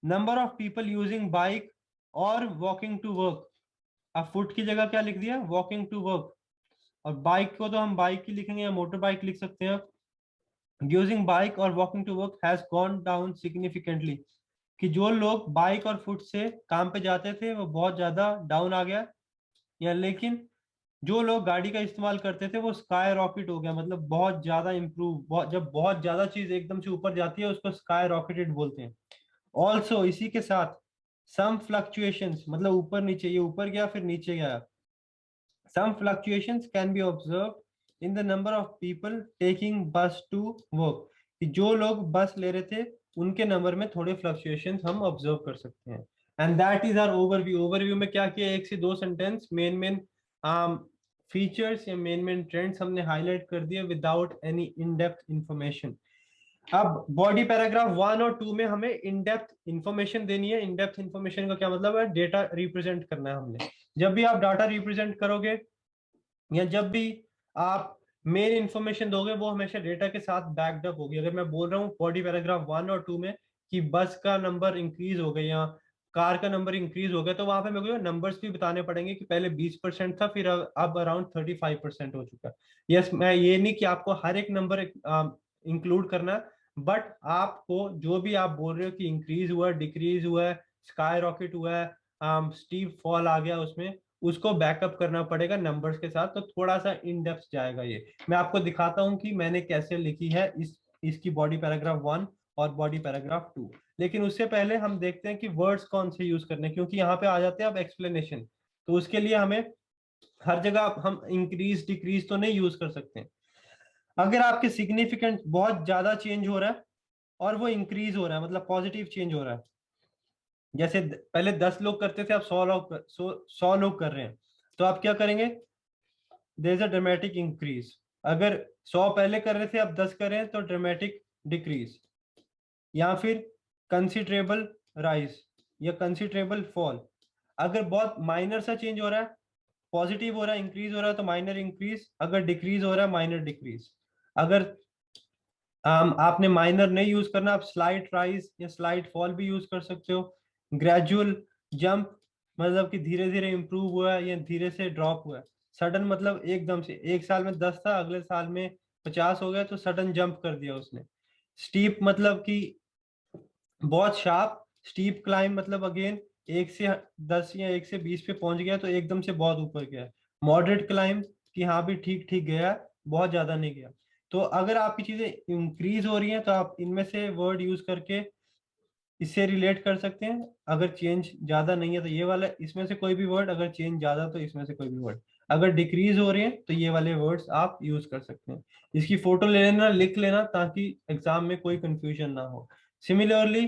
S1: number of people using bike और वॉकिंग टू वर्क। अब फुट की जगह क्या लिख दिया, वॉकिंग टू वर्क, और बाइक को तो हम बाइक ही लिखेंगे या मोटर बाइक लिख सकते हैं। यूजिंग बाइक और walking to work has gone down significantly, कि जो लोग बाइक और फुट से काम पे जाते थे वो बहुत ज्यादा डाउन आ गया, या लेकिन जो लोग गाड़ी का इस्तेमाल करते थे वो स्काई रॉकेट हो गया, मतलब बहुत ज्यादा इंप्रूव। जब बहुत ज्यादा चीज एकदम से ऊपर जाती है उसको स्काई रॉकेटेड बोलते हैं। ऑल्सो इसी के साथ सम फ्लक्चुएशंस, मतलब ऊपर नीचे, ये ऊपर गया फिर नीचे गया। Some fluctuations can be observe in the number of people taking bus to work, कि जो लोग बस ले रहे थे उनके नंबर में थोड़े फ्लक्चुएशंस हम ऑब्जर्व कर सकते हैं। And that is our overview. Overview में क्या किया, एक से दो सेंटेंस मेन फीचर्स या मेन ट्रेंड्स हमने हाईलाइट कर दिए without any in depth information. अब बॉडी पैराग्राफ 1 और 2 में हमें इन डेप्थ इंफॉर्मेशन देनी है। इन डेप्थ इंफॉर्मेशन का क्या मतलब है, डेटा रिप्रेजेंट करना है हमने। जब भी आप डाटा रिप्रेजेंट करोगे या जब भी आप मेन इंफॉर्मेशन दोगे, वो हमेशा डेटा के साथ बैक्ड अप होगी। अगर मैं बोल रहा हूँ बॉडी पैराग्राफ 1 और 2 में कि बस का नंबर इंक्रीज हो गया या कार का नंबर इंक्रीज हो गया, तो वहां पे मेरे को नंबर्स भी बताने पड़ेंगे कि पहले 20% था, फिर अब अराउंड 35% हो चुका है। यस, मैं ये नहीं कि आपको हर एक नंबर इंक्लूड करना, बट आपको जो भी आप बोल रहे हो कि इंक्रीज हुआ, डिक्रीज हुआ है, स्काई रॉकेट हुआ है, स्टीप फॉल आ गया, उसमें उसको बैकअप करना पड़ेगा नंबर्स के साथ। तो थोड़ा सा इन डेप्थ जाएगा ये। मैं आपको दिखाता हूँ कि मैंने कैसे लिखी है इसकी बॉडी पैराग्राफ 1 और बॉडी पैराग्राफ 2। लेकिन उससे पहले हम देखते हैं कि वर्ड्स कौन से यूज करने, क्योंकि यहाँ पे आ जाते हैं अब एक्सप्लेनेशन। तो उसके लिए हमें हर जगह हम इंक्रीज डिक्रीज तो नहीं यूज कर सकते। अगर आपके सिग्निफिकेंट बहुत ज्यादा चेंज हो रहा है और वो इंक्रीज हो रहा है, मतलब पॉजिटिव चेंज हो रहा है, जैसे पहले 10 लोग करते थे, अब 100 लोग कर रहे हैं, तो आप क्या करेंगे, there is a dramatic increase. अगर 100 पहले कर रहे थे, अब 10 कर रहे हैं, तो ड्रामेटिक डिक्रीज। या फिर कंसिडरेबल राइज या कंसिडरेबल फॉल। अगर बहुत माइनर सा चेंज हो रहा है, पॉजिटिव हो रहा है, इंक्रीज हो रहा है, तो माइनर इंक्रीज। अगर डिक्रीज हो रहा है, माइनर डिक्रीज। अगर आपने माइनर नहीं यूज करना, आप स्लाइट राइज या स्लाइट फॉल भी यूज कर सकते हो। ग्रेजुअल जंप मतलब कि धीरे धीरे इंप्रूव हुआ है या धीरे से ड्रॉप हुआ है। सडन मतलब एकदम से, एक साल में 10 था, अगले साल में 50 हो गया, तो सडन जंप कर दिया उसने। स्टीप मतलब कि बहुत शार्प। स्टीप क्लाइम मतलब अगेन 1 से 10 या 1 से 20 पे पहुंच गया, तो एकदम से बहुत ऊपर गया। मॉडरेट क्लाइम कि हाँ भी ठीक ठीक गया, बहुत ज्यादा नहीं गया। तो अगर आपकी चीजें इंक्रीज हो रही हैं, तो आप इनमें से वर्ड यूज करके इससे रिलेट कर सकते हैं। अगर चेंज ज्यादा नहीं है तो ये वाला इसमें से कोई भी वर्ड, अगर चेंज ज्यादा तो इसमें से कोई भी वर्ड। अगर डिक्रीज हो रहे हैं तो ये वाले वर्ड्स आप यूज कर सकते हैं। इसकी फोटो ले लेना, लिख लेना, ताकि एग्जाम में कोई कंफ्यूजन ना हो। सिमिलरली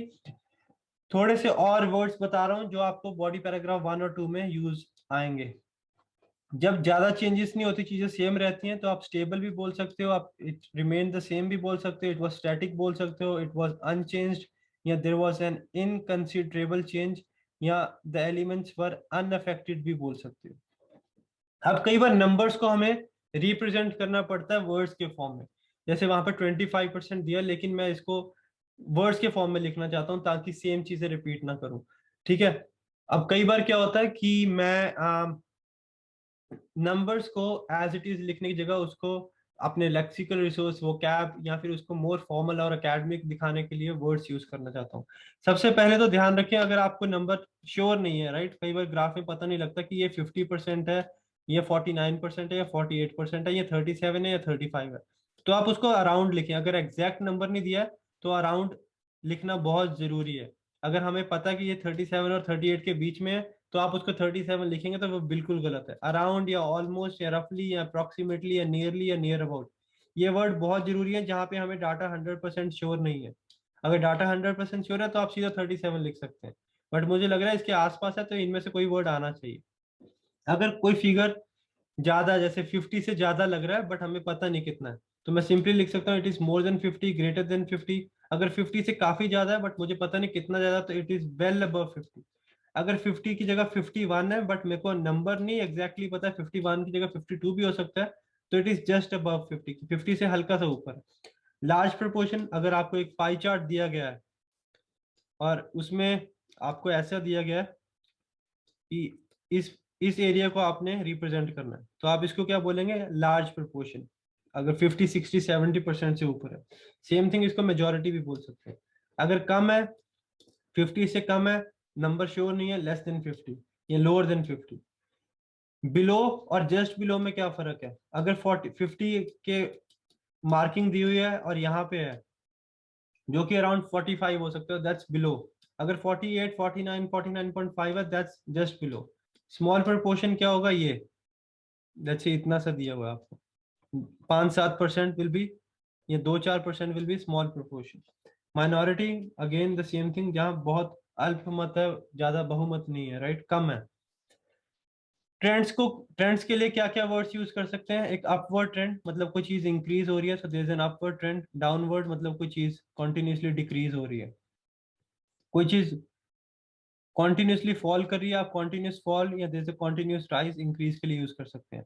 S1: थोड़े से और वर्ड्स बता रहा हूँ जो आपको बॉडी पैराग्राफ 1 और 2 में यूज आएंगे। जब ज्यादा चेंजेस नहीं होती, चीजें सेम रहती हैं, तो आप स्टेबल भी बोल सकते हो, आप इट रिमेन द सेम भी बोल सकते हो, इट वाज स्टैटिक बोल सकते हो, इट वाज अनचेंज्ड, या देयर वाज एन इनकंसिडरेबल चेंज, या द एलिमेंट्स वर अनअफेक्टेड भी बोल सकते हो। अब कई बार नंबर्स को हमें रिप्रेजेंट करना पड़ता है वर्ड्स के फॉर्म में। जैसे वहां पर 25% दिया, लेकिन मैं इसको वर्ड्स के फॉर्म में लिखना चाहता हूँ ताकि सेम चीजें रिपीट ना करूँ। ठीक है। अब कई बार क्या होता है कि मैं नंबर्स को एज इट इज लिखने की जगह उसको अपने लेक्सिकल रिसोर्स वो कैब या फिर उसको मोर फॉर्मल और एकेडमिक दिखाने के लिए वर्ड्स यूज करना चाहता हूँ। सबसे पहले तो ध्यान रखें, अगर आपको नंबर श्योर नहीं है, राइट, कई बार ग्राफ में पता नहीं लगता कि ये 50% है, ये 49% है, या 48% है, ये 37 है या 35 है, तो आप उसको अराउंड लिखें। अगर एग्जैक्ट नंबर नहीं दिया है तो अराउंड लिखना बहुत जरूरी है। अगर हमें पता है कि ये 37 और 38 के बीच में है, तो आप उसको 37 लिखेंगे तो वो बिल्कुल गलत है। अराउंड या ऑलमोस्ट या रफली या अप्रोक्सीमेटली या नियरली या नियर अबाउट, ये वर्ड बहुत जरूरी है जहाँ पे हमें डाटा 100% श्योर नहीं है। अगर डाटा 100% श्योर है तो आप सीधा 37 लिख सकते हैं, बट मुझे लग रहा है इसके आसपास है, तो इनमें से कोई वर्ड आना चाहिए। अगर कोई फिगर ज्यादा, जैसे 50 से ज्यादा लग रहा है बट हमें पता नहीं कितना है, तो मैं सिंपली लिख सकता हूँ it is more than 50, greater than 50। अगर 50 से काफी ज्यादा है बट मुझे पता नहीं कितना ज्यादा, तो इट इज वेल अबव 50। अगर 50 की जगह 51 है बट मेरे को नंबर नहीं एग्जैक्टली पता है, 51 की जगह 52 भी हो सकता है, तो इट इज जस्ट अबव 50, 50 से हल्का सा ऊपर है। लार्ज प्रोपोर्शन, अगर आपको एक पाई चार्ट दिया गया है और उसमें आपको ऐसा दिया गया है कि इस एरिया को आपने रिप्रेजेंट करना है, तो आप इसको क्या बोलेंगे, लार्ज प्रोपोर्शन। अगर 50 60 70% से ऊपर है। सेम थिंग इसको मेजोरिटी भी बोल सकते हैं। अगर कम है, 50 से कम है, नंबर श्योर नहीं है, लेस देन 50 या लोअर देन 50। बिलो और जस्ट बिलो में क्या फर्क है, अगर 50 के मार्किंग दी हुई है और यहाँ पे है जो कि अराउंड 45 हो सकता है, दैट्स बिलो। अगर 48 49 49.5 है, that's just below. Small proportion क्या होगा, ये जैसे इतना सा दिया हुआ है आपको, 5-7% विल बी, ये 2-4% will be small proportion. Minority again the same thing, जहाँ बहुत अल्पमत है, ज्यादा बहुमत नहीं है, राइट, कम है। ट्रेंड्स के लिए क्या क्या वर्ड्स यूज कर सकते हैं? एक अपवर्ड ट्रेंड, मतलब कोई चीज इंक्रीज हो रही है, so there is an upward trend. Downward मतलब कोई चीज कॉन्टिन्यूसली डिक्रीज हो रही है। कोई चीज कॉन्टिन्यूसली फॉल कर रही है, आप कॉन्टिन्यूस फॉल या जैसे कॉन्टिन्यूस राइज इंक्रीज के लिए यूज कर सकते हैं।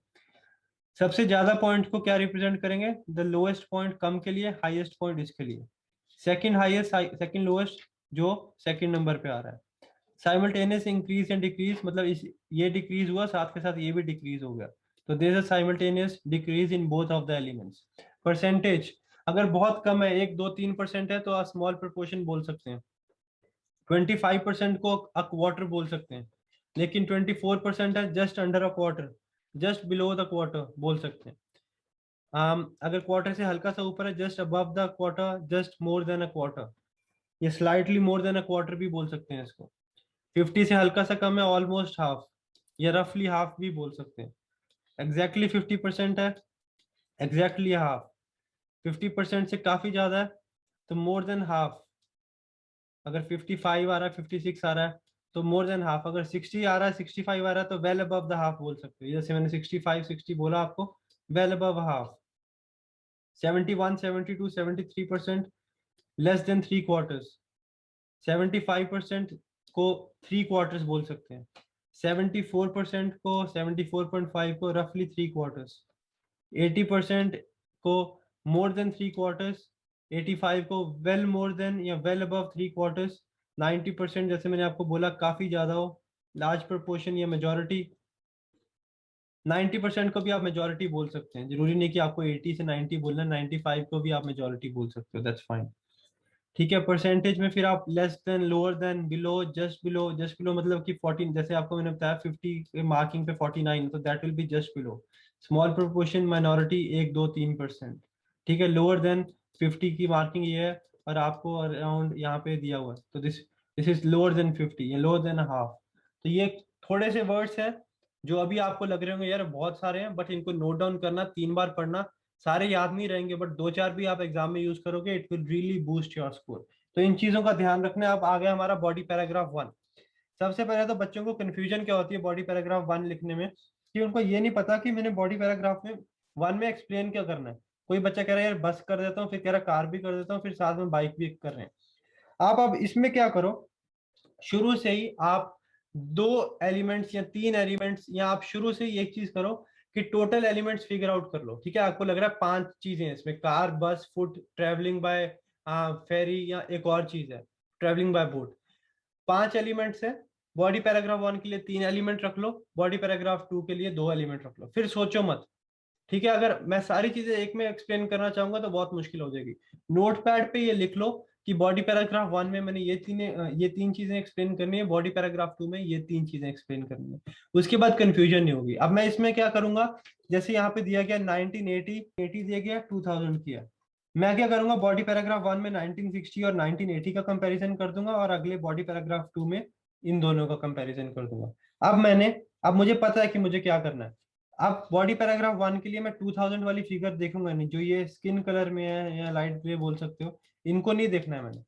S1: सबसे ज्यादा पॉइंट को क्या रिप्रेजेंट करेंगे? द लोएस्ट पॉइंट कम के लिए, हाईएस्ट पॉइंट इसके लिए। सेकंड हाईएस्ट, सेकंड लोएस्ट जो सेकंड नंबर पे आ रहा है। साइमल्टेनियस इंक्रीज एंड डिक्रीज मतलब इस ये डिक्रीज हुआ, साथ के साथ ये भी डिक्रीज हो गया, तो there is a simultaneous decrease in both of the elements. Percentage अगर बहुत कम है, 1 2 3% है, तो आप स्मॉल प्रोपोर्शन बोल सकते हैं। 25% को अ क्वार्टर बोल सकते हैं, लेकिन 24% है, just under a quarter, just below the quarter बोल सकते हैं। अगर क्वार्टर से हल्का सा ऊपर है, just above the quarter, just more than a quarter, ये slightly more than a quarter भी बोल सकते हैं इसको। 50 से हल्का सा कम है, ऑलमोस्ट हाफ, या रफली हाफ भी बोल सकते हैं। एग्जैक्टली 50% है, एग्जैक्टली हाफ। 50% से काफी ज्यादा है, तो मोर देन हाफ। अगर 55 आ रहा है, 56 आ रहा है, तो मोर देन हाफ। अगर 60 आ रहा है, 65 आ रहा है, तो वेल अबव द हाफ बोल सकते हो। जैसे मैंने 65 60 बोला आपको, well above half. 71 72 73% less than three quarters. 75% को थ्री क्वार्टर्स बोल सकते हैं। 74% को, 74.5 को रफली थ्री क्वार्टर्स। 80% को मोर देन थ्री क्वार्टर्स। 85 को वेल मोर देन या वेल अबव थ्री क्वार्टर्स। 90% जैसे मैंने आपको बोला काफी ज्यादा हो, लार्ज प्रोपोर्शन या मेजोरिटी। 90% को भी आप मेजोरिटी बोल सकते हैं, जरूरी नहीं कि आपको 80 से 90 बोलना, 95 को भी आप मेजोरिटी बोल सकते हो, दैट्स फाइन। ठीक है, परसेंटेज में फिर आप less than, lower than, below, just below. Just below मतलब कि 14, जैसे आपको मैंने बताया 50 मार्किंग पे 49, तो that will be just below. Small proportion minority 1 2 3%। ठीक है, लोअर देन 50 की मार्किंग ये है, और आपको अराउंड यहाँ पे दिया हुआ है, तो this this is lower than 50 या लोअर देन हाफ। तो ये थोड़े से वर्ड्स हैं जो अभी आपको लग रहे होंगे यार बहुत सारे हैं, बट इनको नोट डाउन करना, 3 बार पढ़ना। सारे याद नहीं रहेंगे, बट 2 4 भी आप एग्जाम में यूज करोगे, it will really boost your score. तो इन चीजों का ध्यान रखना। अब आ गया हमारा बॉडी पैराग्राफ 1। सबसे पहले तो बच्चों को कंफ्यूजन क्या होती है बॉडी पैराग्राफ 1 लिखने में, कि उनको ये नहीं पता कि मैंने बॉडी पैराग्राफ में 1 में एक्सप्लेन क्या करना है। कोई बच्चा कह रहा है यार बस कर देता हूँ, फिर कह रहा कार भी कर देता हूँ, फिर साथ में बाइक भी कर रहे हैं। आप अब इसमें क्या करो, शुरू से ही आप 2 एलिमेंट्स या 3 एलिमेंट्स, या आप शुरू से ही एक चीज करो कि टोटल एलिमेंट्स फिगर आउट कर लो। ठीक है, आपको लग रहा है 5 चीजें हैं इसमें, कार, बस, फुट, ट्रेवलिंग बाय फेरी, या एक और चीज है ट्रेवलिंग बाय बोट। 5 एलिमेंट्स है। बॉडी पैराग्राफ 1 के लिए 3 एलिमेंट रख लो, बॉडी पैराग्राफ 2 के लिए 2 एलिमेंट रख लो, फिर सोचो मत। ठीक है, अगर मैं सारी चीजें एक में एक्सप्लेन करना चाहूंगा तो बहुत मुश्किल हो जाएगी। नोटपैड पे ये लिख लो कि बॉडी पैराग्राफ 1 में मैंने ये 3 चीजें एक्सप्लेन करनी है, बॉडी पैराग्राफ 2 में ये 3 चीजें एक्सप्लेन करनी है। उसके बाद कंफ्यूजन नहीं होगी। अब मैं इसमें क्या करूंगा, जैसे यहाँ पे दिया गया 1980, 80 दिया गया, 2000 किया, मैं क्या करूंगा, बॉडी पैराग्राफ 1 में 1960 और 1980 का कंपैरिजन कर दूंगा, और अगले बॉडी पैराग्राफ 2 में इन दोनों का कंपैरिजन कर दूंगा। अब मुझे पता है कि मुझे क्या करना है। अब बॉडी पैराग्राफ 1 के लिए मैं 2000 वाली फिगर देखूंगा नहीं, जो ये स्किन कलर में है या लाइट ग्रे बोल सकते हो, इनको नहीं देखना है मैंने।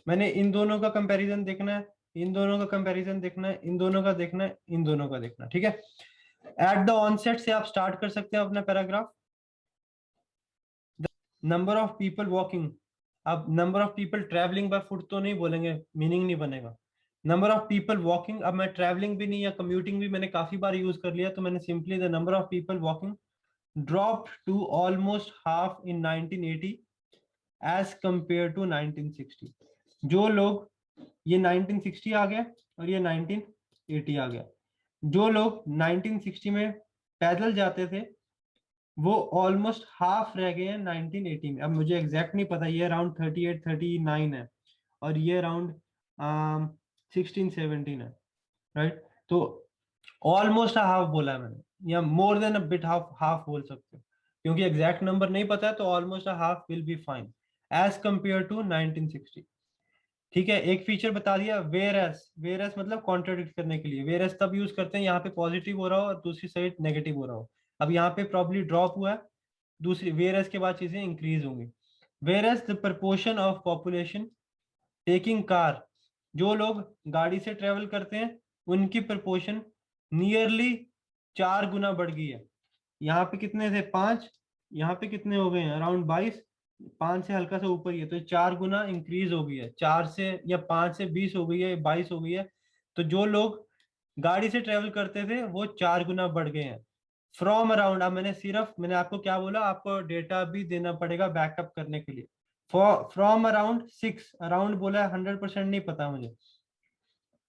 S1: मैंने इन दोनों का कंपैरिजन देखना है, इन दोनों का कंपैरिजन देखना है, इन दोनों का देखना है, इन दोनों का देखना है। ठीक है, एट द ऑनसेट से आप स्टार्ट कर सकते हैं अपना paragraph. Number of people walking, अब number of people travelling by foot तो नहीं बोलेंगे, मीनिंग नहीं बनेगा। नंबर ऑफ पीपल वॉकिंग, अब मैं ट्रैवलिंग भी नहीं या कम्यूटिंग भी मैंने काफी बार यूज कर लिया, तो मैंने simply the number of people walking dropped to almost half in 1980 as compared to 1960। जो लोग, ये 1960 आ गया और ये 1980 आ गया। जो लोग 1960 में पैदल जाते थे वो ऑलमोस्ट हाफ रह गए हैं 1980 में। अब मुझे एग्जैक्ट नहीं पता, ये अराउंड 38 39 है, और ये अराउंड 16 17 है, राइट। तो ऑलमोस्ट हाफ बोला है मैंने, या मोर than a bit half, half बोल सकते हो, क्योंकि एग्जैक्ट नंबर नहीं पता है, तो almost half will be fine as compare to 1960। ठीक है, एक फीचर बता दिया, वेयर एस। वेयर एस मतलब कॉन्ट्रोडिक्ट करने के लिए। वेयर एस तब यूज करते हैं यहाँ पे पॉजिटिव हो रहा हो और दूसरी साइड नेगेटिव हो रहा हो। अब यहाँ पे प्रॉब्ली ड्रॉप हुआ है, दूसरी वेयर एस के बाद चीजें इंक्रीज होंगी। Whereas the proportion of population taking car जो लोग गाड़ी से ट्रेवल करते हैं उनकी प्रपोर्शन नियरली 4 गुना बढ़ गई है। यहाँ पे कितने थे 5, यहाँ पे कितने हो गए हैं अराउंड 22, 5 से हल्का सा ऊपर ही है, तो 4 गुना इंक्रीज हो गई है, 4 से या 5 से 20 हो गई है, 22 हो गई है। तो जो लोग गाड़ी से ट्रेवल करते थे वो 4 गुना बढ़ गए हैं। फ्रॉम अराउंड, अब मैंने आपको क्या बोला, आपको डेटा भी देना पड़ेगा बैकअप करने के लिए। फ्रॉम अराउंड 6, अराउंड बोला है, 100% नहीं पता मुझे।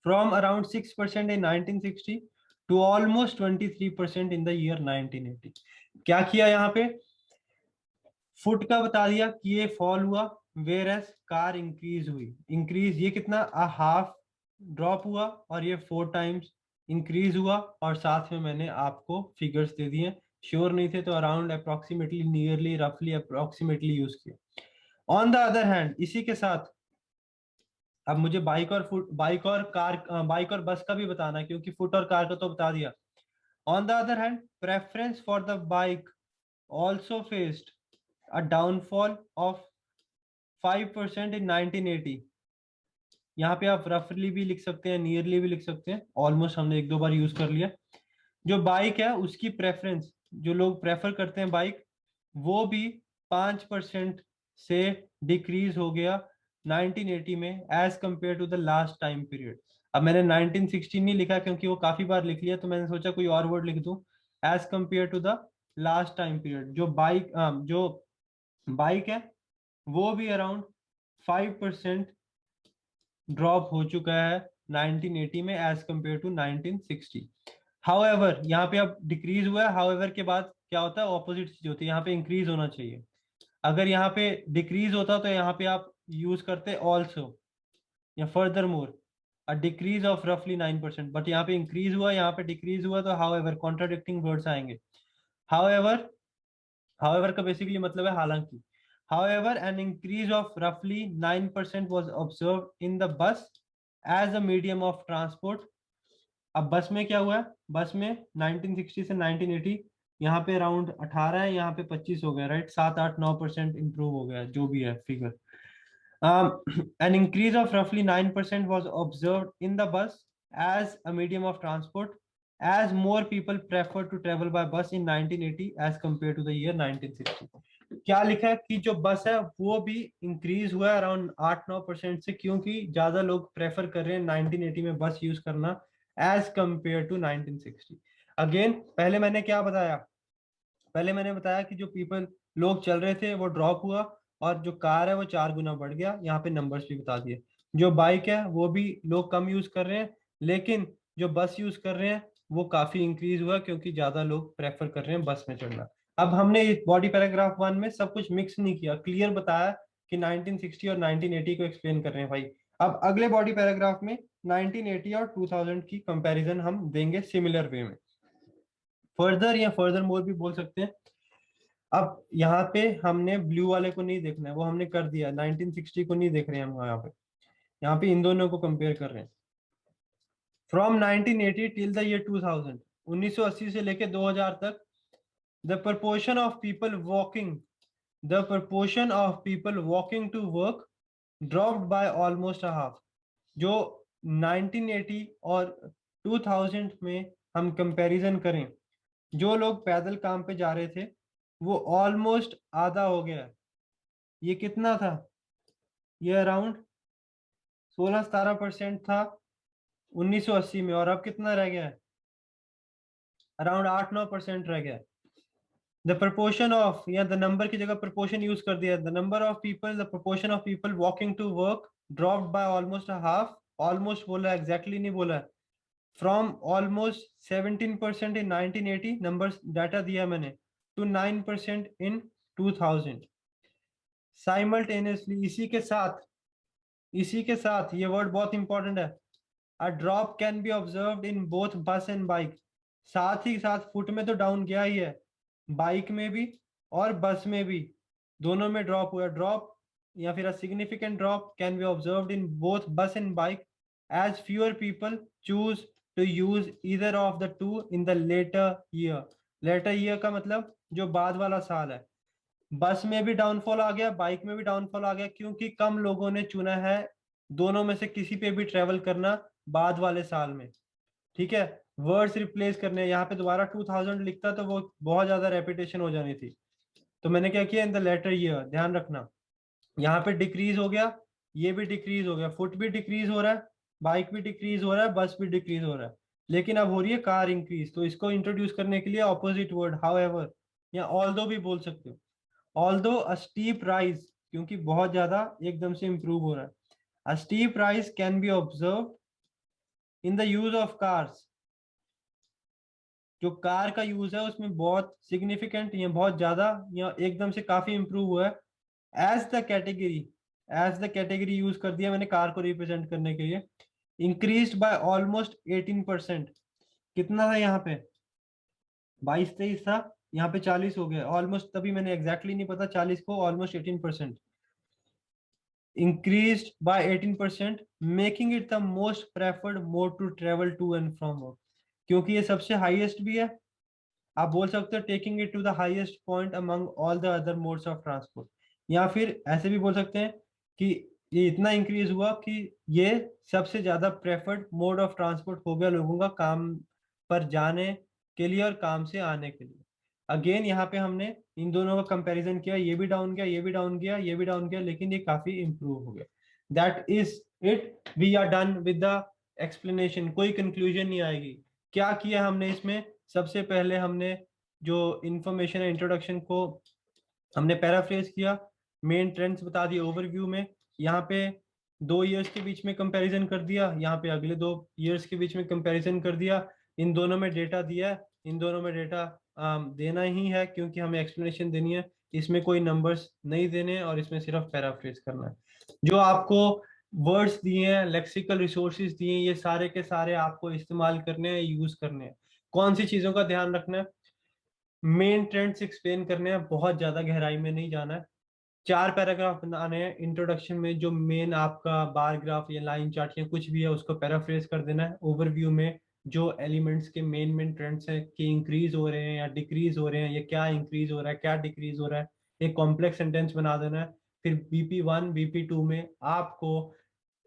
S1: From around 6% in 1960 to almost 23% in the year 1980। क्या किया यहाँ पे, फुट का बता दिया कि ये फॉल हुआ, वेयर एज कार इंक्रीज हुई। इंक्रीज ये कितना, हाफ ड्रॉप हुआ, और ये 4 टाइम्स इंक्रीज हुआ। और साथ में मैंने आपको फिगर्स दे दिए, श्योर नहीं थे तो अराउंड अप्रोक्सीमेटली, नियरली, रफली, अप्रोक्सीमेटली यूज किया। ऑन द अदर हैंड, इसी के साथ अब मुझे बाइक और बस का भी बताना है, क्योंकि फुट और कार का तो बता दिया। On the other hand, preference for the bike also faced a downfall of 5% इन 1980। यहाँ पे आप रफली भी लिख सकते हैं, नियरली भी लिख सकते हैं, ऑलमोस्ट हमने 1-2 बार यूज कर लिया। जो बाइक है उसकी प्रेफरेंस, जो लोग प्रेफर करते हैं बाइक, वो भी 5% से डिक्रीज हो गया 1980 में, as compare to the last time period. अब मैंने 1916 नहीं लिखा क्योंकि वो काफी बार लिख लिया, तो मैंने सोचा कोई और वर्ड लिख दूं, as compare to the last time period. जो बाइक है वो भी अराउंड 5% ड्रॉप हो चुका है 1980 में एज कंपेयर टू 1960। हाउएवर, यहाँ पे अब डिक्रीज हुआ है, हाउएवर के बाद क्या होता है, ऑपोजिट चीज होती है, यहाँ पे इंक्रीज होना चाहिए। अगर यहाँ पे डिक्रीज होता तो यहाँ पे आप यूज करते ऑल्सो या further more, a decrease of रफली 9%, बट यहाँ पे इंक्रीज हुआ, यहाँ पे डिक्रीज हुआ, तो हाउएवर कॉन्ट्राडिक्टिंग वर्ड्स आएंगे। हाउएवर, हाउएवर का बेसिकली मतलब है हालांकि। However, an increase of roughly 9% was observed in the bus as a medium of transport। अब बस में क्या हुआ है, बस में 1960 से 1980, यहाँ पे अराउंड 18 है, यहाँ पे 25 हो गया, राइट, 7-8-9% इंप्रूव हो गया, जो भी है figure. An increase of roughly 9% was observed in the bus as a medium of transport, as more people prefer to travel by bus in 1980 as compared to the year 1960। क्या लिखा है कि जो बस है वो भी इंक्रीज हुआ है अराउंड 8-9% से, क्योंकि ज्यादा लोग प्रेफर कर रहे हैं 1980 में बस यूज करना एज कंपेयर टू 1960। अगेन, पहले मैंने बताया कि जो लोग चल रहे थे वो ड्रॉप हुआ, और जो कार है वो 4 गुना बढ़ गया, यहाँ पे नंबर्स भी बता दिए। जो बाइक है वो भी लोग कम यूज कर रहे हैं, लेकिन जो बस यूज कर रहे हैं वो काफी इंक्रीज हुआ, क्योंकि ज्यादा लोग प्रेफर कर रहे हैं बस में चढ़ना। अब हमने बॉडी पैराग्राफ 1 में सब कुछ मिक्स नहीं किया, क्लियर बताया कि 1960 और 1980 को एक्सप्लेन कर रहे हैं भाई। अब अगले बॉडी पैराग्राफ में 1980 और 2000 की कंपैरिजन हम देंगे सिमिलर वे में, फर्दर या फर्दर मोर भी बोल सकते हैं। अब यहाँ पे हमने ब्लू वाले को नहीं देखना है, वो हमने कर दिया, 1960 को नहीं देख रहे हैं हम यहाँ पे इन दोनों को कंपेयर कर रहे हैं। फ्रॉम 1980 टिल द ईयर 2000, 1980 से लेके 2000 तक, the proportion of people walking the proportion of people walking to work dropped by almost a half. जो 1980 और 2000 में हम कंपैरिजन करें, जो लोग पैदल काम पे जा रहे थे वो ऑलमोस्ट आधा हो गया। ये कितना था, ये अराउंड 16-17% था 1980 में, और अब कितना रह गया है, अराउंड 8-9% रह गया। द प्रपोर्शन ऑफ, या द नंबर की जगह प्रपोर्शन यूज कर दिया, the number of people, the proportion of people walking to work dropped by almost half. Almost बोला है, एग्जैक्टली नहीं बोला है। From almost 17% in 1980, numbers data दिया मैंने, टू 9% इन 2000। साइमल्टेनियसली, इसी के साथ ये वर्ड बहुत इंपॉर्टेंट है, a drop can be observed in both bus and bike. साथ ही साथ फुट में तो डाउन गया ही है, बाइक में भी और बस में भी, दोनों में ड्रॉप हुआ। ड्रॉप या फिर a significant drop can be observed in both bus and bike as fewer people choose to use either of the two in the latter year. Latter year का मतलब जो बाद वाला साल है। बस में भी डाउनफॉल आ गया, बाइक में भी डाउनफॉल आ गया, क्योंकि कम लोगों ने चुना है दोनों में से किसी पे भी ट्रेवल करना बाद वाले साल में, ठीक है। वर्ड्स रिप्लेस करने, यहाँ पे दोबारा 2000 लिखता तो वो बहुत ज्यादा रेपिटेशन हो जानी थी, तो मैंने क्या किया, इन द लेटर ईयर, ध्यान रखना। यहाँ पे डिक्रीज हो गया, ये भी डिक्रीज हो गया, फुट भी डिक्रीज हो रहा है, बाइक भी डिक्रीज हो रहा है, बस भी डिक्रीज हो रहा है, लेकिन अब हो रही है कार इंक्रीज। तो इसको इंट्रोड्यूस करने के लिए ऑपोजिट वर्ड हाउएवर या ऑल्दो भी बोल सकते हो। ऑल्दो अ स्टीप राइज, क्योंकि बहुत ज्यादा एकदम से इंप्रूव हो रहा है। अ steep rise can be observe in the use of cars, जो कार का यूज है उसमें बहुत सिग्निफिकेंट या बहुत ज्यादा या एकदम से काफी इंप्रूव हुआ है। एज द कैटेगरी यूज कर दिया मैंने कार को रिप्रेजेंट करने के लिए। इंक्रीज बाय ऑलमोस्ट 18%, कितना था यहाँ पे, 22-23 था, यहाँ पे 40 हो गया ऑलमोस्ट, तभी मैंने एग्जैक्टली नहीं पता 40 को, almost 18%। increased by 18%, making it the most preferred mode to travel to and from work, क्योंकि ये सबसे हाईएस्ट भी है। आप बोल सकते हो taking it to the highest point among all the other modes of transport, या फिर ऐसे भी बोल सकते हैं कि ये इतना इंक्रीज हुआ कि ये सबसे ज्यादा प्रेफर्ड मोड ऑफ ट्रांसपोर्ट हो गया लोगों का काम पर जाने के लिए और काम से आने के लिए। अगेन यहाँ पे हमने इन दोनों का कंपैरिजन किया, ये भी डाउन गया, ये भी डाउन गया, ये भी डाउन गया, लेकिन ये काफी इंप्रूव हो गया। That is it, we are done with the explanation. कोई कंक्लूजन नहीं आएगी। क्या किया हमने इसमें, सबसे पहले हमने जो इंफॉर्मेशन है इंट्रोडक्शन को हमने पैराफ्रेज किया, मेन ट्रेंड्स बता दिए ओवरव्यू में, यहाँ पे 2 ईयर्स के बीच में कंपैरिजन कर दिया, यहाँ पे अगले 2 ईयर्स के बीच में कंपैरिजन कर दिया, इन दोनों में डेटा दिया है, इन दोनों में डेटा देना ही है क्योंकि हमें एक्सप्लेनेशन देनी है, इसमें कोई नंबर्स नहीं देने और इसमें सिर्फ पैराफ्रेज करना है। जो आपको वर्ड्स दिए हैं, लेक्सिकल रिसोर्सेज दिए हैं, ये सारे के सारे आपको इस्तेमाल करने हैं, यूज करने हैं। कौन सी चीजों का ध्यान रखना है, मेन ट्रेंड्स एक्सप्लेन करने हैं, बहुत ज्यादा गहराई में नहीं जाना है। 4 पैराग्राफ बनाने हैं इंट्रोडक्शन में, जो मेन आपका बार ग्राफ या लाइन चार्ट या कुछ भी है उसको पैराफ्रेज कर देना है। ओवरव्यू में जो एलिमेंट्स के मेन ट्रेंड्स हैं कि इंक्रीज हो रहे हैं या डिक्रीज हो रहे हैं, या क्या इंक्रीज हो रहा है क्या डिक्रीज हो रहा है, एक कॉम्प्लेक्स सेंटेंस बना देना है। फिर BP1 BP2 में आपको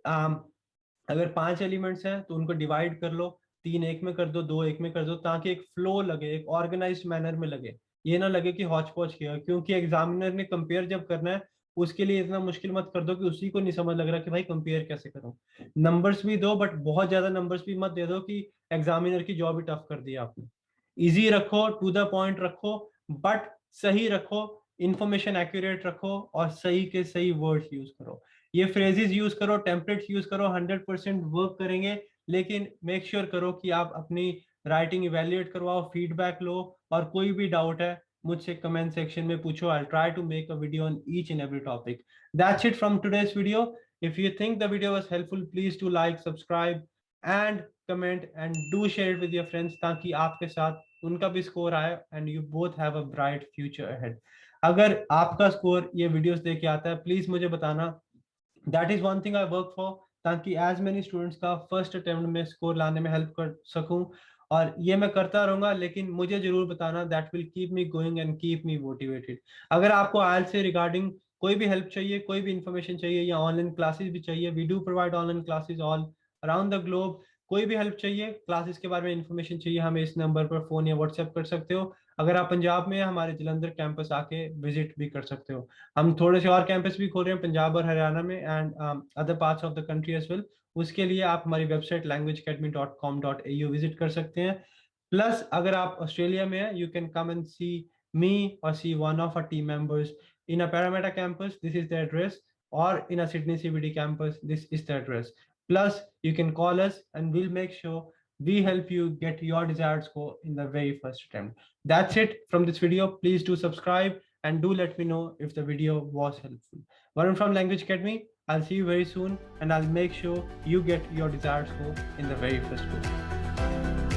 S1: अगर 5 एलिमेंट्स हैं तो उनको डिवाइड कर लो, 3 एक में कर दो, 2 एक में कर दो, ताकि एक फ्लो लगे, एक ऑर्गेनाइज्ड मैनर में लगे, ये ना लगे कि हौच पौच किया। क्योंकि एग्जामिनर ने कंपेयर जब करना है उसके लिए इतना मुश्किल मत कर दो कि उसी को नहीं समझ लग रहा कि भाई कंपेयर कैसे करूं। नंबर्स भी दो, बट बहुत ज्यादा नंबर्स भी मत दे दो कि एग्जामिनर की जॉब ही टफ कर दिया आपने। इजी रखो, टू द पॉइंट रखो, बट सही रखो, इंफॉर्मेशन एक्यूरेट रखो और सही के सही वर्ड्स यूज करो। ये फ्रेजेस यूज करो, टेम्पलेट्स यूज करो, 100% वर्क करेंगे। लेकिन मेक श्योर करो कि आप अपनी राइटिंग इवेल्युएट करवाओ, फीडबैक लो, और कोई भी डाउट है मुझसे कमेंट सेक्शन में पूछो। I try to make a video on each and every topic. That's it from today's video. If you think the video was helpful, please to like, subscribe and comment and do share it with your friends, ताकि आपके साथ उनका भी स्कोर आए and you both have a bright future ahead. अगर आपका स्कोर ये वीडियोस देख के आता है, प्लीज मुझे बताना। That is one thing I work for, ताकि एज मेनी स्टूडेंट्स का फर्स्ट अटेम्प्ट में स्कोर लाने में हेल्प कर सकूं। और ये मैं करता रहूंगा, लेकिन मुझे जरूर बताना, that will keep me going and keep me motivated. अगर आपको IELTS से रिगार्डिंग कोई भी हेल्प चाहिए, कोई भी इंफॉर्मेशन चाहिए, या ऑनलाइन क्लासेस भी चाहिए, we do provide online classes all around the globe. कोई भी हेल्प चाहिए, क्लासेस के बारे में इंफॉर्मेशन चाहिए, हमें इस नंबर पर फोन या व्हाट्सएप कर सकते हो। अगर आप पंजाब में हैं, हमारे जलंधर कैंपस आके विजिट भी कर सकते हो। हम थोड़े से और कैंपस भी खोल रहे हैं पंजाब और हरियाणा में, and other parts of the country as well. उसके लिए आप हमारी वेबसाइट languageacademy.com.au विजिट कर सकते हैं। प्लस अगर आप ऑस्ट्रेलिया में हैं, you can come and see me और see one of our team members in a Parramatta campus, this is the address, or in a Sydney CBD campus, this is the address. Plus you can call us and we'll make sure we help you get your desired score in the very first attempt. That's it from this video. Please do subscribe and do let me know if the video was helpful. Varun from Language Academy, I'll see you very soon, and I'll make sure you get your desired score in the very first go.